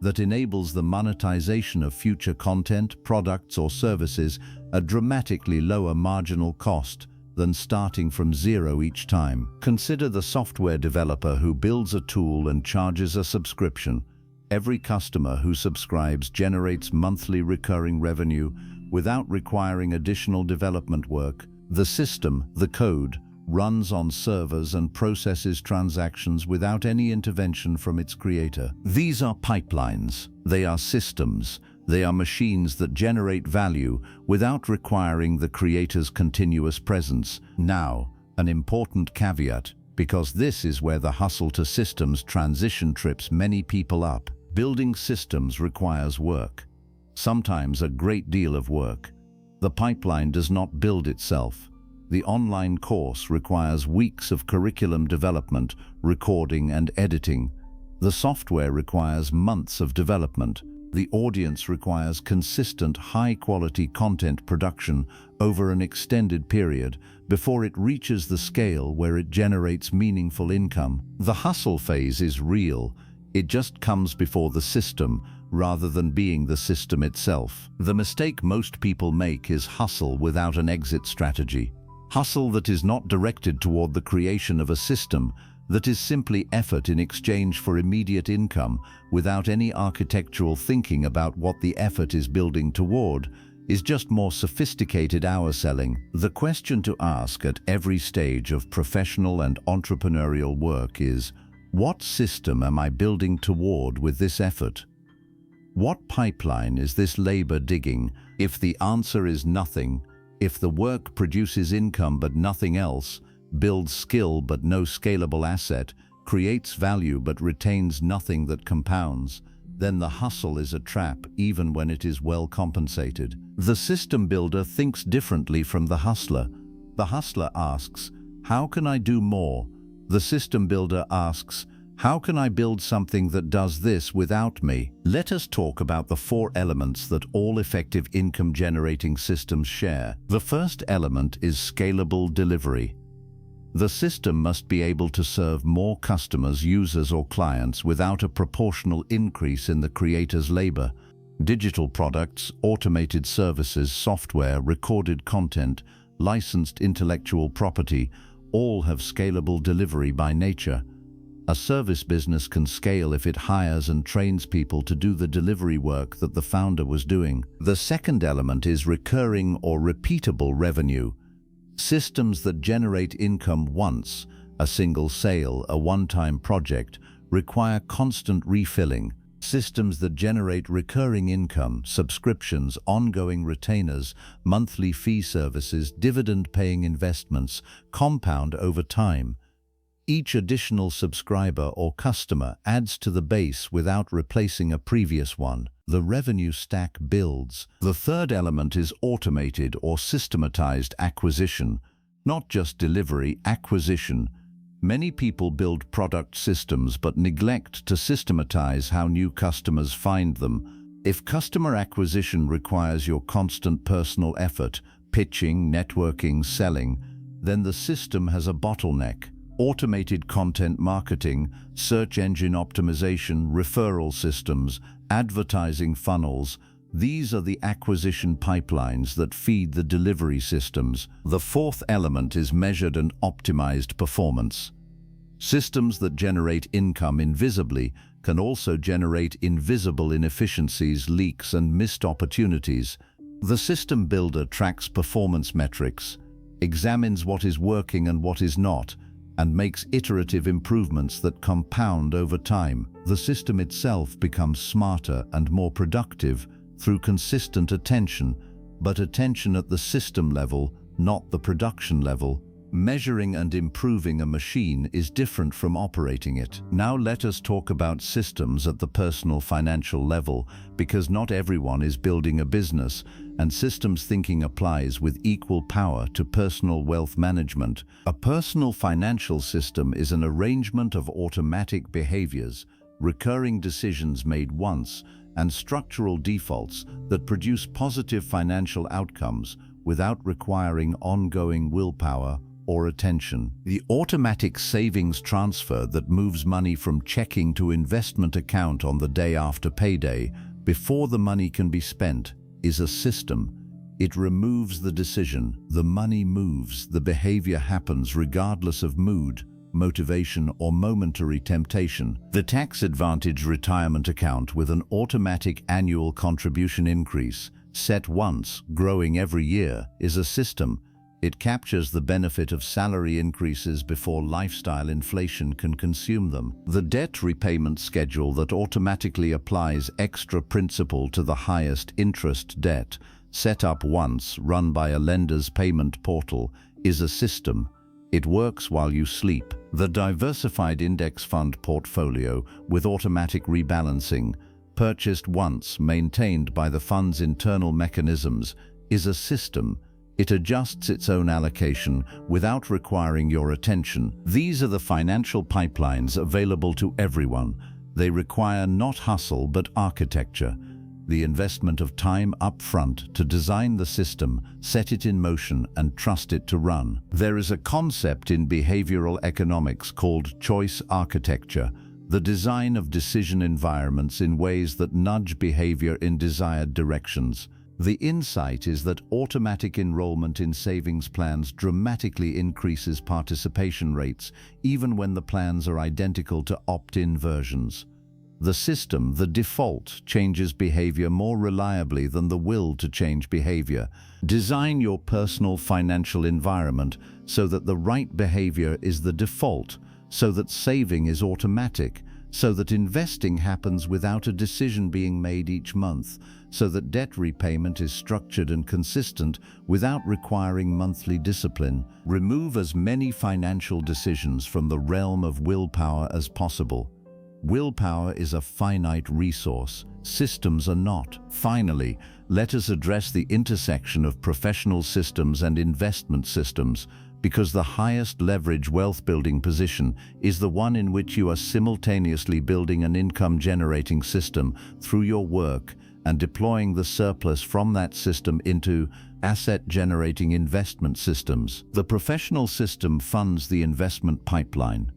that enables the monetization of future content, products, or services at dramatically lower marginal cost than starting from zero each time. Consider the software developer who builds a tool and charges a subscription. Every customer who subscribes generates monthly recurring revenue without requiring additional development work. The system, the code, runs on servers and processes transactions without any intervention from its creator. These are pipelines. They are systems. They are machines that generate value without requiring the creator's continuous presence. Now, an important caveat, because this is where the hustle to systems transition trips many people up. Building systems requires work, sometimes a great deal of work. The pipeline does not build itself. The online course requires weeks of curriculum development, recording and editing. The software requires months of development. The audience requires consistent, high-quality content production over an extended period before it reaches the scale where it generates meaningful income. The hustle phase is real. It just comes before the system, rather than being the system itself. The mistake most people make is hustle without an exit strategy. Hustle that is not directed toward the creation of a system, that is simply effort in exchange for immediate income, without any architectural thinking about what the effort is building toward, is just more sophisticated hour selling. The question to ask at every stage of professional and entrepreneurial work is, what system am I building toward with this effort? What pipeline is this labor digging? If the answer is nothing, if the work produces income but nothing else, builds skill but no scalable asset, creates value but retains nothing that compounds, then the hustle is a trap even when it is well compensated. The system builder thinks differently from the hustler. The hustler asks, how can I do more? The system builder asks, how can I build something that does this without me? Let us talk about the 4 elements that all effective income-generating systems share. The first element is scalable delivery. The system must be able to serve more customers, users, or clients without a proportional increase in the creator's labor. Digital products, automated services, software, recorded content, licensed intellectual property, all have scalable delivery by nature. A service business can scale if it hires and trains people to do the delivery work that the founder was doing. The second element is recurring or repeatable revenue. Systems that generate income once, a single sale, a one-time project, require constant refilling. Systems that generate recurring income, subscriptions, ongoing retainers, monthly fee services, dividend-paying investments, compound over time. Each additional subscriber or customer adds to the base without replacing a previous one. The revenue stack builds. The third element is automated or systematized acquisition, not just delivery, acquisition. Many people build product systems but neglect to systematize how new customers find them. If customer acquisition requires your constant personal effort, pitching, networking, selling, then the system has a bottleneck. Automated content marketing, search engine optimization, referral systems, advertising funnels, these are the acquisition pipelines that feed the delivery systems. The fourth element is measured and optimized performance. Systems that generate income invisibly can also generate invisible inefficiencies, leaks, and missed opportunities. The system builder tracks performance metrics, examines what is working and what is not, and makes iterative improvements that compound over time. The system itself becomes smarter and more productive through consistent attention, but attention at the system level, not the production level. Measuring and improving a machine is different from operating it. Now let us talk about systems at the personal financial level, because not everyone is building a business, and systems thinking applies with equal power to personal wealth management. A personal financial system is an arrangement of automatic behaviors, recurring decisions made once, and structural defaults that produce positive financial outcomes without requiring ongoing willpower or attention. The automatic savings transfer that moves money from checking to investment account on the day after payday, before the money can be spent, is a system. It removes the decision. The money moves. The behavior happens regardless of mood, motivation, or momentary temptation. The tax-advantaged retirement account with an automatic annual contribution increase, set once, growing every year, is a system. It captures the benefit of salary increases before lifestyle inflation can consume them. The debt repayment schedule that automatically applies extra principal to the highest interest debt, set up once, run by a lender's payment portal, is a system. It works while you sleep. The diversified index fund portfolio with automatic rebalancing, purchased once, maintained by the fund's internal mechanisms, is a system. It adjusts its own allocation without requiring your attention. These are the financial pipelines available to everyone. They require not hustle but architecture. The investment of time up front to design the system, set it in motion, and trust it to run. There is a concept in behavioral economics called choice architecture, the design of decision environments in ways that nudge behavior in desired directions. The insight is that automatic enrollment in savings plans dramatically increases participation rates, even when the plans are identical to opt-in versions. The system, the default, changes behavior more reliably than the will to change behavior. Design your personal financial environment so that the right behavior is the default, so that saving is automatic, so that investing happens without a decision being made each month, so that debt repayment is structured and consistent without requiring monthly discipline. Remove as many financial decisions from the realm of willpower as possible. Willpower is a finite resource. Systems are not. Finally, let us address the intersection of professional systems and investment systems, because the highest leverage wealth-building position is the one in which you are simultaneously building an income-generating system through your work and deploying the surplus from that system into asset-generating investment systems. The professional system funds the investment pipeline.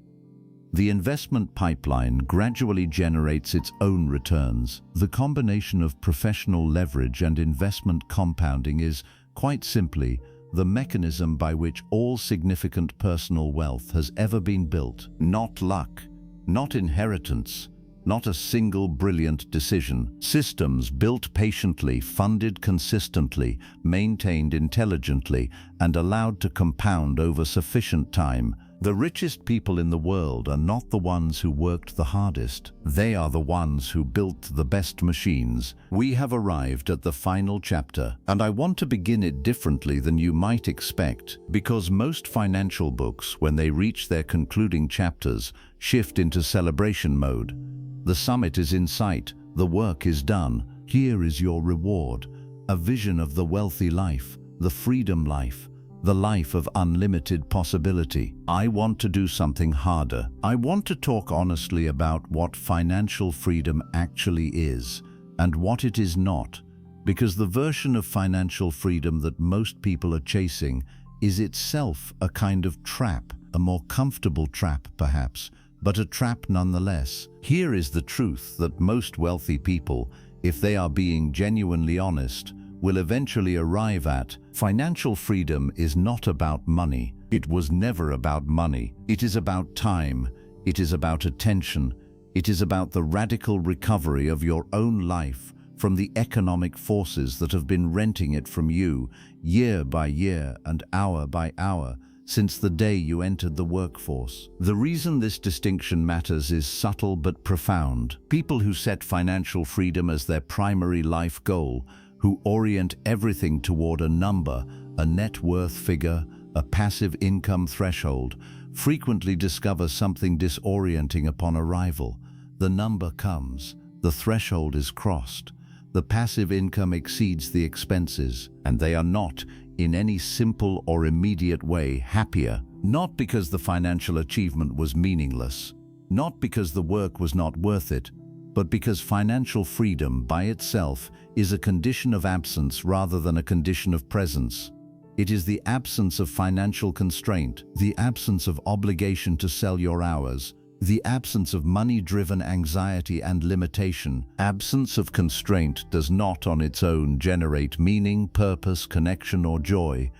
The investment pipeline gradually generates its own returns. The combination of professional leverage and investment compounding is, quite simply, the mechanism by which all significant personal wealth has ever been built. Not luck, not inheritance, not a single brilliant decision. Systems built patiently, funded consistently, maintained intelligently, and allowed to compound over sufficient time. The richest people in the world are not the ones who worked the hardest. They are the ones who built the best machines. We have arrived at the final chapter, and I want to begin it differently than you might expect, because most financial books, when they reach their concluding chapters, shift into celebration mode. The summit is in sight. The work is done. Here is your reward. A vision of the wealthy life, the freedom life, the life of unlimited possibility. I want to do something harder. I want to talk honestly about what financial freedom actually is and what it is not, because the version of financial freedom that most people are chasing is itself a kind of trap, a more comfortable trap perhaps, but a trap nonetheless. Here is the truth that most wealthy people, if they are being genuinely honest, will eventually arrive at. Financial freedom is not about money. It was never about money. It is about time. It is about attention. It is about the radical recovery of your own life from the economic forces that have been renting it from you year by year and hour by hour since the day you entered the workforce. The reason this distinction matters is subtle but profound. People who set financial freedom as their primary life goal, who orient everything toward a number, a net worth figure, a passive income threshold, frequently discover something disorienting upon arrival. The number comes, the threshold is crossed, the passive income exceeds the expenses, and they are not, in any simple or immediate way, happier. Not because the financial achievement was meaningless, not because the work was not worth it, but because financial freedom by itself is a condition of absence rather than a condition of presence. It is the absence of financial constraint, the absence of obligation to sell your hours, the absence of money-driven anxiety and limitation. Absence of constraint does not on its own generate meaning, purpose, connection, or joy.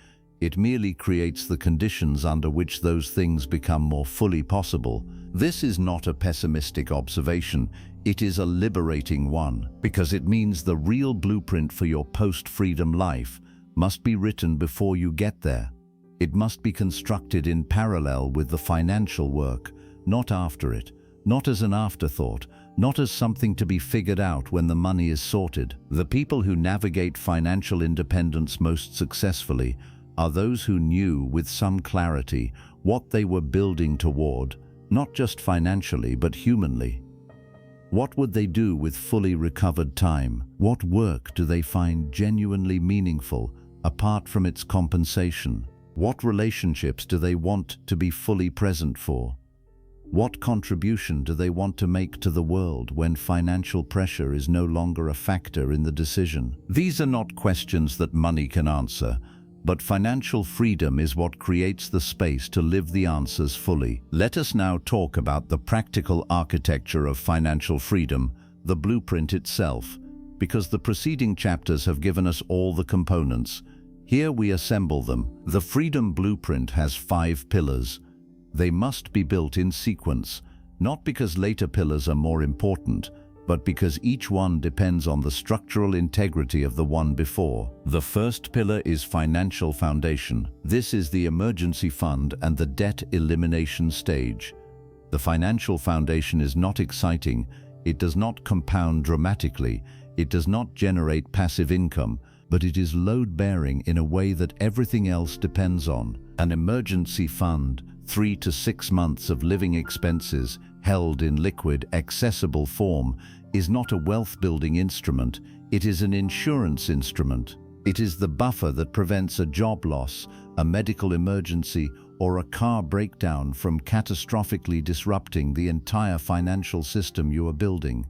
It merely creates the conditions under which those things become more fully possible. This is not a pessimistic observation. It is a liberating one, because it means the real blueprint for your post-freedom life must be written before you get there. It must be constructed in parallel with the financial work, not after it, not as an afterthought, not as something to be figured out when the money is sorted. The people who navigate financial independence most successfully are those who knew with some clarity what they were building toward, not just financially but humanly. What would they do with fully recovered time? What work do they find genuinely meaningful? apart from its compensation? What relationships do they want to be fully present for? What contribution do they want to make to the world when financial pressure is no longer a factor in the decision? These are not questions that money can answer, but financial freedom is what creates the space to live the answers fully. Let us now talk about the practical architecture of financial freedom, the blueprint itself, because the preceding chapters have given us all the components. Here we assemble them. The Freedom Blueprint has 5 pillars. They must be built in sequence, not because later pillars are more important, but because each one depends on the structural integrity of the one before. The first pillar is financial foundation. This is the emergency fund and the debt elimination stage. The financial foundation is not exciting. It does not compound dramatically. It does not generate passive income, but it is load-bearing in a way that everything else depends on. An emergency fund, 3 to 6 months of living expenses, held in liquid, accessible form, is not a wealth-building instrument. It is an insurance instrument. It is the buffer that prevents a job loss, a medical emergency, or a car breakdown from catastrophically disrupting the entire financial system you are building.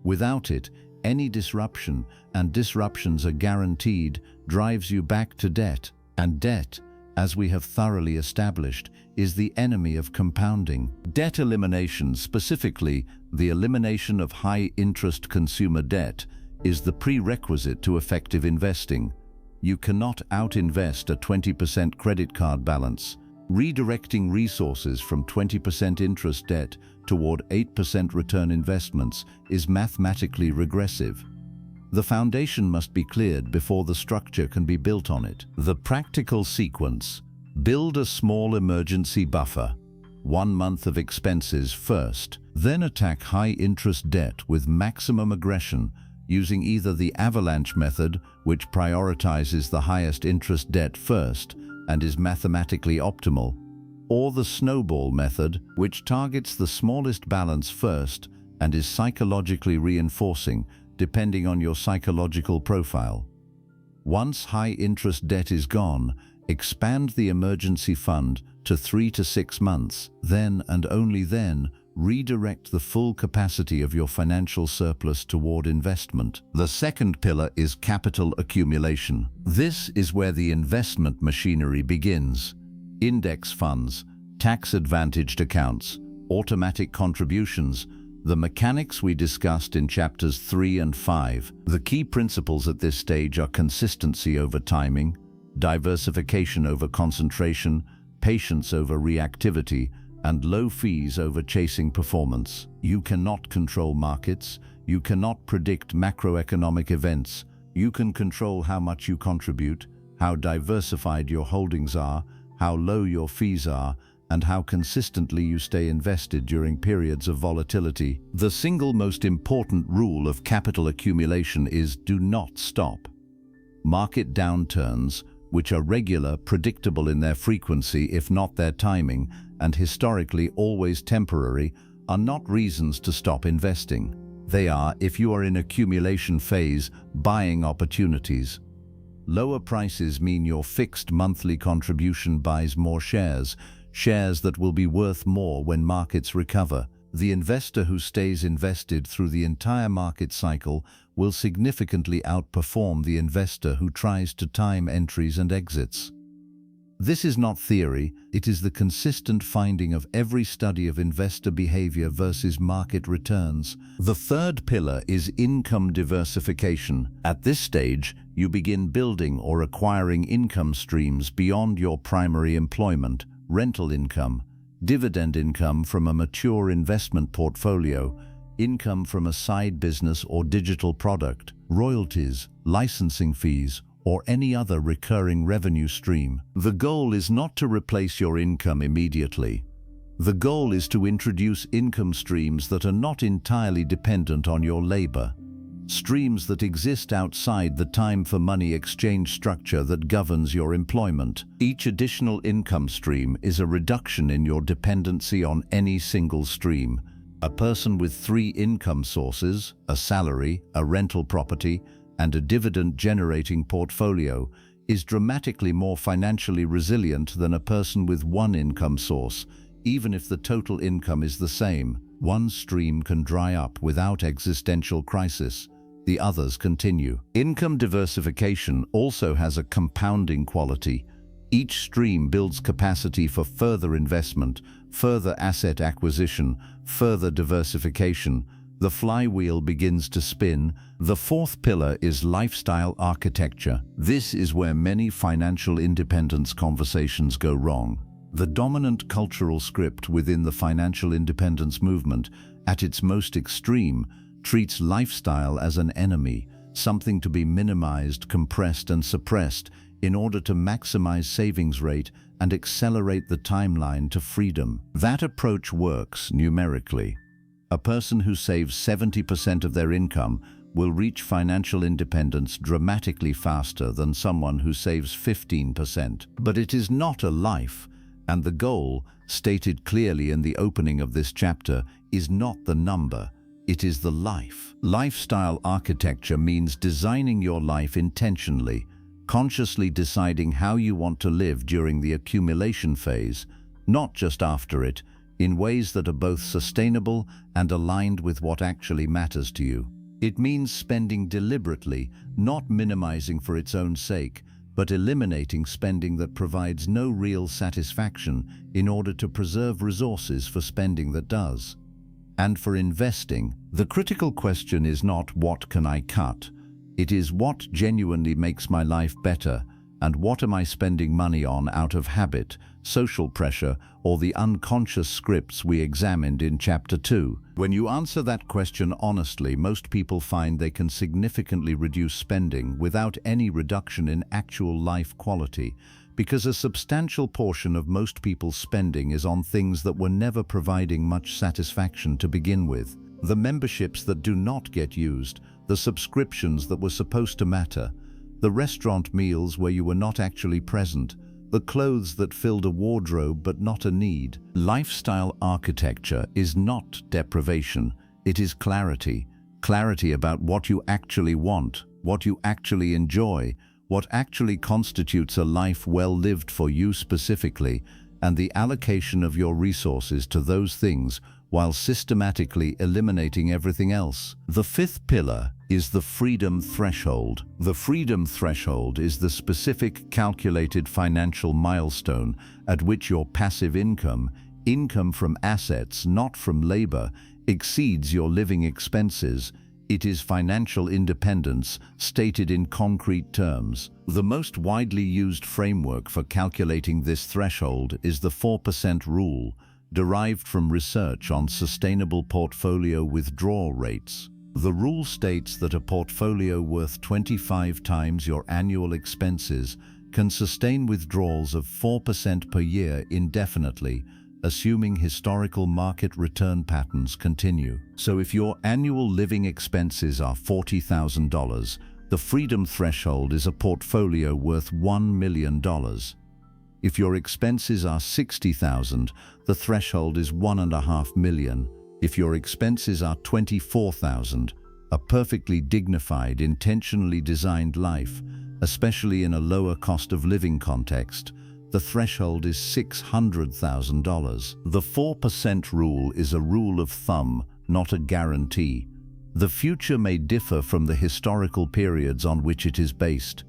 Without it, any disruption, and disruptions are guaranteed, drives you back to debt. And debt, as we have thoroughly established, is the enemy of compounding. Debt elimination, specifically the elimination of high-interest consumer debt, is the prerequisite to effective investing. You cannot out-invest a 20% credit card balance. Redirecting resources from 20% interest debt toward 8% return investments is mathematically regressive. The foundation must be cleared before the structure can be built on it. The practical sequence: build a small emergency buffer, 1 month of expenses first, then attack high-interest debt with maximum aggression using either the avalanche method, which prioritizes the highest interest debt first and is mathematically optimal, or the snowball method, which targets the smallest balance first and is psychologically reinforcing, depending on your psychological profile. Once high-interest debt is gone, expand the emergency fund to 3 to 6 months. Then, and only then, redirect the full capacity of your financial surplus toward investment. The second pillar is capital accumulation. This is where the investment machinery begins. Index funds, tax-advantaged accounts, automatic contributions, the mechanics we discussed in chapters 3 and 5. The key principles at this stage are consistency over timing, diversification over concentration, patience over reactivity, and low fees over chasing performance. You cannot control markets. You cannot predict macroeconomic events. You can control how much you contribute, how diversified your holdings are, how low your fees are, and how consistently you stay invested during periods of volatility. The single most important rule of capital accumulation is do not stop. Market downturns, which are regular, predictable in their frequency if not their timing, and historically always temporary, are not reasons to stop investing. They are, if you are in accumulation phase, buying opportunities. Lower prices mean your fixed monthly contribution buys more shares that will be worth more when markets recover. The investor who stays invested through the entire market cycle will significantly outperform the investor who tries to time entries and exits. This is not theory, it is the consistent finding of every study of investor behavior versus market returns. The third pillar is income diversification. At this stage, you begin building or acquiring income streams beyond your primary employment: rental income, dividend income from a mature investment portfolio, income from a side business or digital product, royalties, licensing fees, or any other recurring revenue stream. The goal is not to replace your income immediately. The goal is to introduce income streams that are not entirely dependent on your labor, streams that exist outside the time-for-money exchange structure that governs your employment. Each additional income stream is a reduction in your dependency on any single stream. A person with 3 income sources, a salary, a rental property, and a dividend-generating portfolio, is dramatically more financially resilient than a person with one income source, even if the total income is the same. One stream can dry up without existential crisis. The others continue. Income diversification also has a compounding quality. Each stream builds capacity for further investment, further asset acquisition, further diversification. The flywheel begins to spin. The fourth pillar is lifestyle architecture. This is where many financial independence conversations go wrong. The dominant cultural script within the financial independence movement, at its most extreme, treats lifestyle as an enemy, something to be minimized, compressed, and suppressed in order to maximize savings rate and accelerate the timeline to freedom. That approach works numerically. A person who saves 70% of their income will reach financial independence dramatically faster than someone who saves 15%. But it is not a life, and the goal, stated clearly in the opening of this chapter, is not the number. It is the life. Lifestyle architecture means designing your life intentionally, consciously deciding how you want to live during the accumulation phase, not just after it, in ways that are both sustainable and aligned with what actually matters to you. It means spending deliberately, not minimizing for its own sake, but eliminating spending that provides no real satisfaction in order to preserve resources for spending that does. And for investing, the critical question is not what can I cut? It is what genuinely makes my life better, and what am I spending money on out of habit, social pressure, or the unconscious scripts we examined in Chapter 2. When you answer that question honestly, most people find they can significantly reduce spending without any reduction in actual life quality, because a substantial portion of most people's spending is on things that were never providing much satisfaction to begin with. The memberships that do not get used, the subscriptions that were supposed to matter, the restaurant meals where you were not actually present, the clothes that filled a wardrobe but not a need. Lifestyle architecture is not deprivation, it is clarity. Clarity about what you actually want, what you actually enjoy, what actually constitutes a life well lived for you specifically, and the allocation of your resources to those things while systematically eliminating everything else. The fifth pillar is the freedom threshold. The freedom threshold is the specific calculated financial milestone at which your passive income, income from assets, not from labor, exceeds your living expenses. It is financial independence stated in concrete terms. The most widely used framework for calculating this threshold is the 4% rule, derived from research on sustainable portfolio withdrawal rates. The rule states that a portfolio worth 25 times your annual expenses can sustain withdrawals of 4% per year indefinitely, assuming historical market return patterns continue. So if your annual living expenses are $40,000, the freedom threshold is a portfolio worth $1 million. If your expenses are $60,000, the threshold is $1.5 million. If your expenses are $24,000, a perfectly dignified, intentionally designed life, especially in a lower cost of living context, the threshold is $600,000. The 4% rule is a rule of thumb, not a guarantee. The future may differ from the historical periods on which it is based.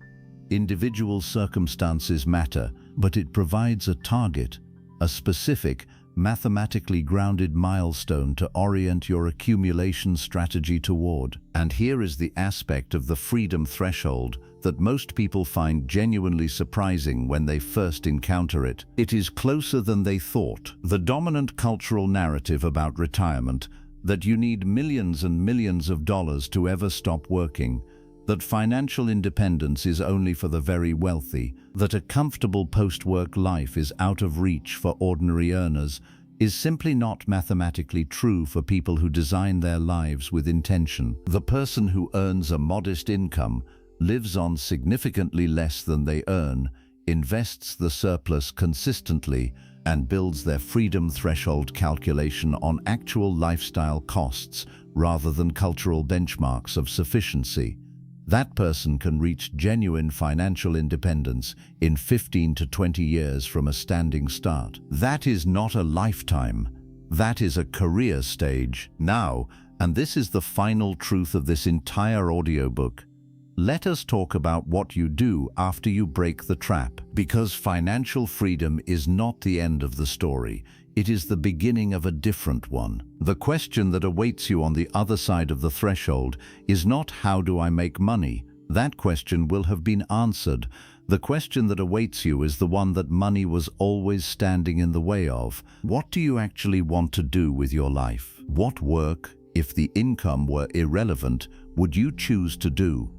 Individual circumstances matter, but it provides a target, a specific, mathematically grounded milestone to orient your accumulation strategy toward. And here is the aspect of the freedom threshold that most people find genuinely surprising when they first encounter it. It is closer than they thought. The dominant cultural narrative about retirement, that you need millions and millions of dollars to ever stop working, that financial independence is only for the very wealthy, that a comfortable post-work life is out of reach for ordinary earners, is simply not mathematically true for people who design their lives with intention. The person who earns a modest income, lives on significantly less than they earn, invests the surplus consistently, and builds their freedom threshold calculation on actual lifestyle costs rather than cultural benchmarks of sufficiency. That person can reach genuine financial independence in 15 to 20 years from a standing start. That is not a lifetime. That is a career stage. Now, and this is the final truth of this entire audiobook, let us talk about what you do after you break the trap. Because financial freedom is not the end of the story. It is the beginning of a different one. The question that awaits you on the other side of the threshold is not how do I make money? That question will have been answered. The question that awaits you is the one that money was always standing in the way of. What do you actually want to do with your life? What work, if the income were irrelevant, would you choose to do?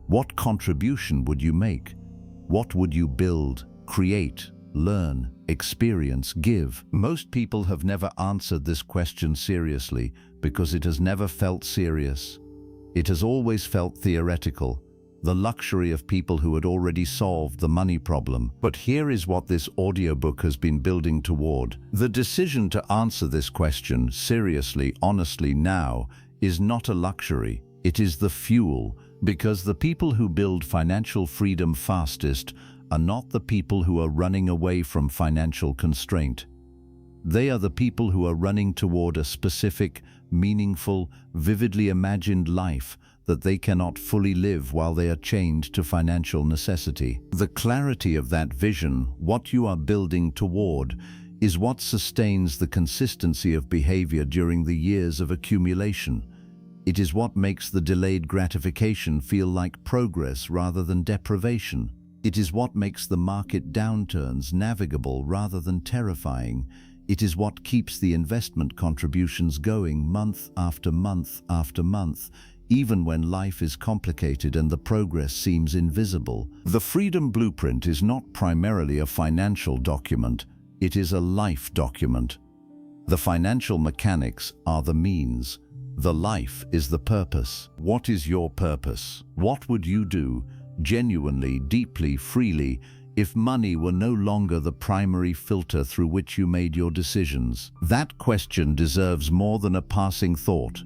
What contribution would you make? What would you build, create, learn, experience, give? Most people have never answered this question seriously because it has never felt serious. It has always felt theoretical, the luxury of people who had already solved the money problem. But here is what this audiobook has been building toward. The decision to answer this question seriously, honestly now is not a luxury. It is the fuel, because the people who build financial freedom fastest are not the people who are running away from financial constraint. They are the people who are running toward a specific, meaningful, vividly imagined life that they cannot fully live while they are chained to financial necessity. The clarity of that vision, what you are building toward, is what sustains the consistency of behavior during the years of accumulation. It is what makes the delayed gratification feel like progress rather than deprivation. It is what makes the market downturns navigable rather than terrifying. It is what keeps the investment contributions going month after month after month, even when life is complicated and the progress seems invisible. The Freedom Blueprint is not primarily a financial document, it is a life document. The financial mechanics are the means. The life is the purpose. What is your purpose? What would you do, genuinely, deeply, freely, if money were no longer the primary filter through which you made your decisions? That question deserves more than a passing thought.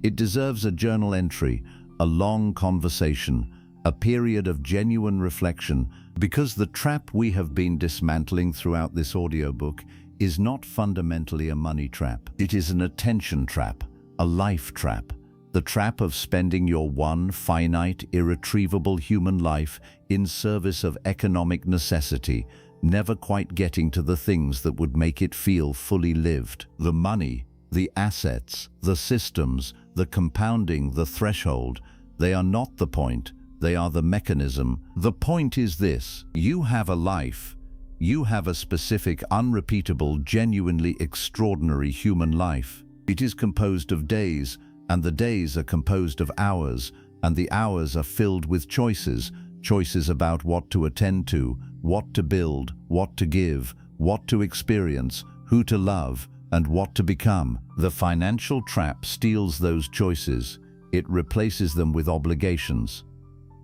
It deserves a journal entry, a long conversation, a period of genuine reflection, because the trap we have been dismantling throughout this audiobook is not fundamentally a money trap. It is an attention trap, a life trap. The trap of spending your one finite, irretrievable human life in service of economic necessity, never quite getting to the things that would make it feel fully lived. The money, the assets, the systems, the compounding, the threshold, they are not the point, they are the mechanism. The point is this: you have a life. You have a specific, unrepeatable, genuinely extraordinary human life. It is composed of days, and the days are composed of hours, and the hours are filled with choices, choices about what to attend to, what to build, what to give, what to experience, who to love, and what to become. The financial trap steals those choices. It replaces them with obligations.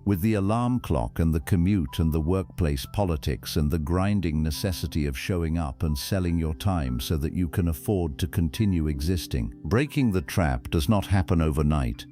With the alarm clock and the commute and the workplace politics and the grinding necessity of showing up and selling your time so that you can afford to continue existing. Breaking the trap does not happen overnight,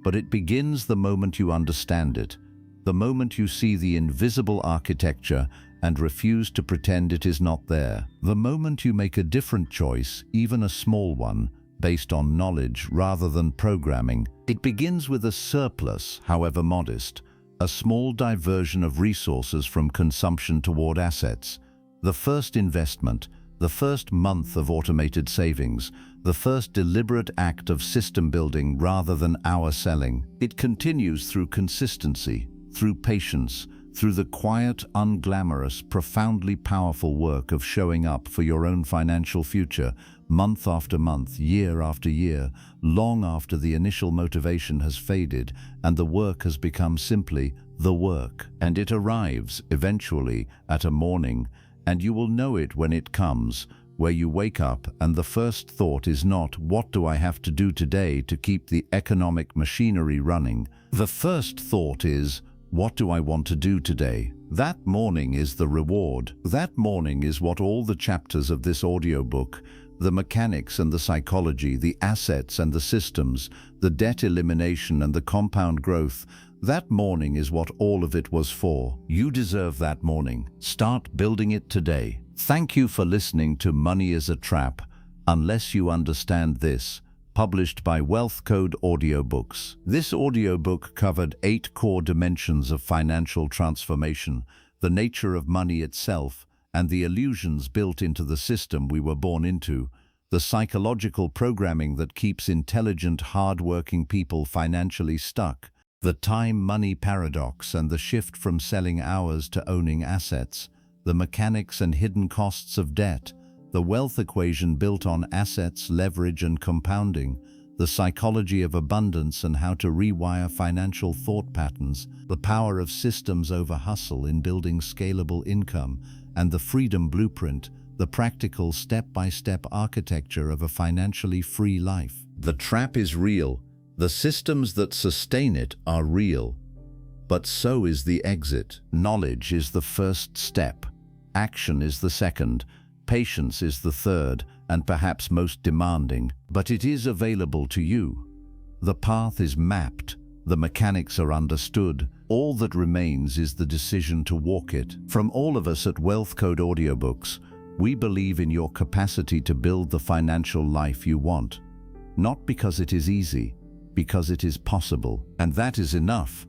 but it begins the moment you understand it, the moment you see the invisible architecture and refuse to pretend it is not there. The moment you make a different choice, even a small one, based on knowledge rather than programming. It begins with a surplus, however modest, a small diversion of resources from consumption toward assets. The first investment, the first month of automated savings, the first deliberate act of system building rather than hour selling. It continues through consistency, through patience, through the quiet, unglamorous, profoundly powerful work of showing up for your own financial future, month after month, year after year, long after the initial motivation has faded and the work has become simply the work. And it arrives, eventually, at a morning, and you will know it when it comes, where you wake up and the first thought is not, what do I have to do today to keep the economic machinery running? The first thought is, what do I want to do today? That morning is the reward. That morning is what all the chapters of this audiobook, the mechanics and the psychology, the assets and the systems, the debt elimination and the compound growth, That morning is what all of it was for. You deserve that morning. Start building it today. Thank you for listening to Money is a Trap, Unless You Understand This, published by Wealth Code Audiobooks. This audiobook covered 8 core dimensions of financial transformation, the nature of money itself, and the illusions built into the system we were born into, the psychological programming that keeps intelligent, hard-working people financially stuck, the time-money paradox and the shift from selling hours to owning assets, the mechanics and hidden costs of debt, the wealth equation built on assets, leverage, and compounding, the psychology of abundance and how to rewire financial thought patterns, the power of systems over hustle in building scalable income, and the freedom blueprint, the practical step-by-step architecture of a financially free life. The trap is real. The systems that sustain it are real. But so is the exit. Knowledge is the first step. Action is the second. Patience is the third, and perhaps most demanding. But it is available to you. The path is mapped. The mechanics are understood. All that remains is the decision to walk it. From all of us at Wealth Code Audiobooks, we believe in your capacity to build the financial life you want. Not because it is easy, because it is possible. And that is enough.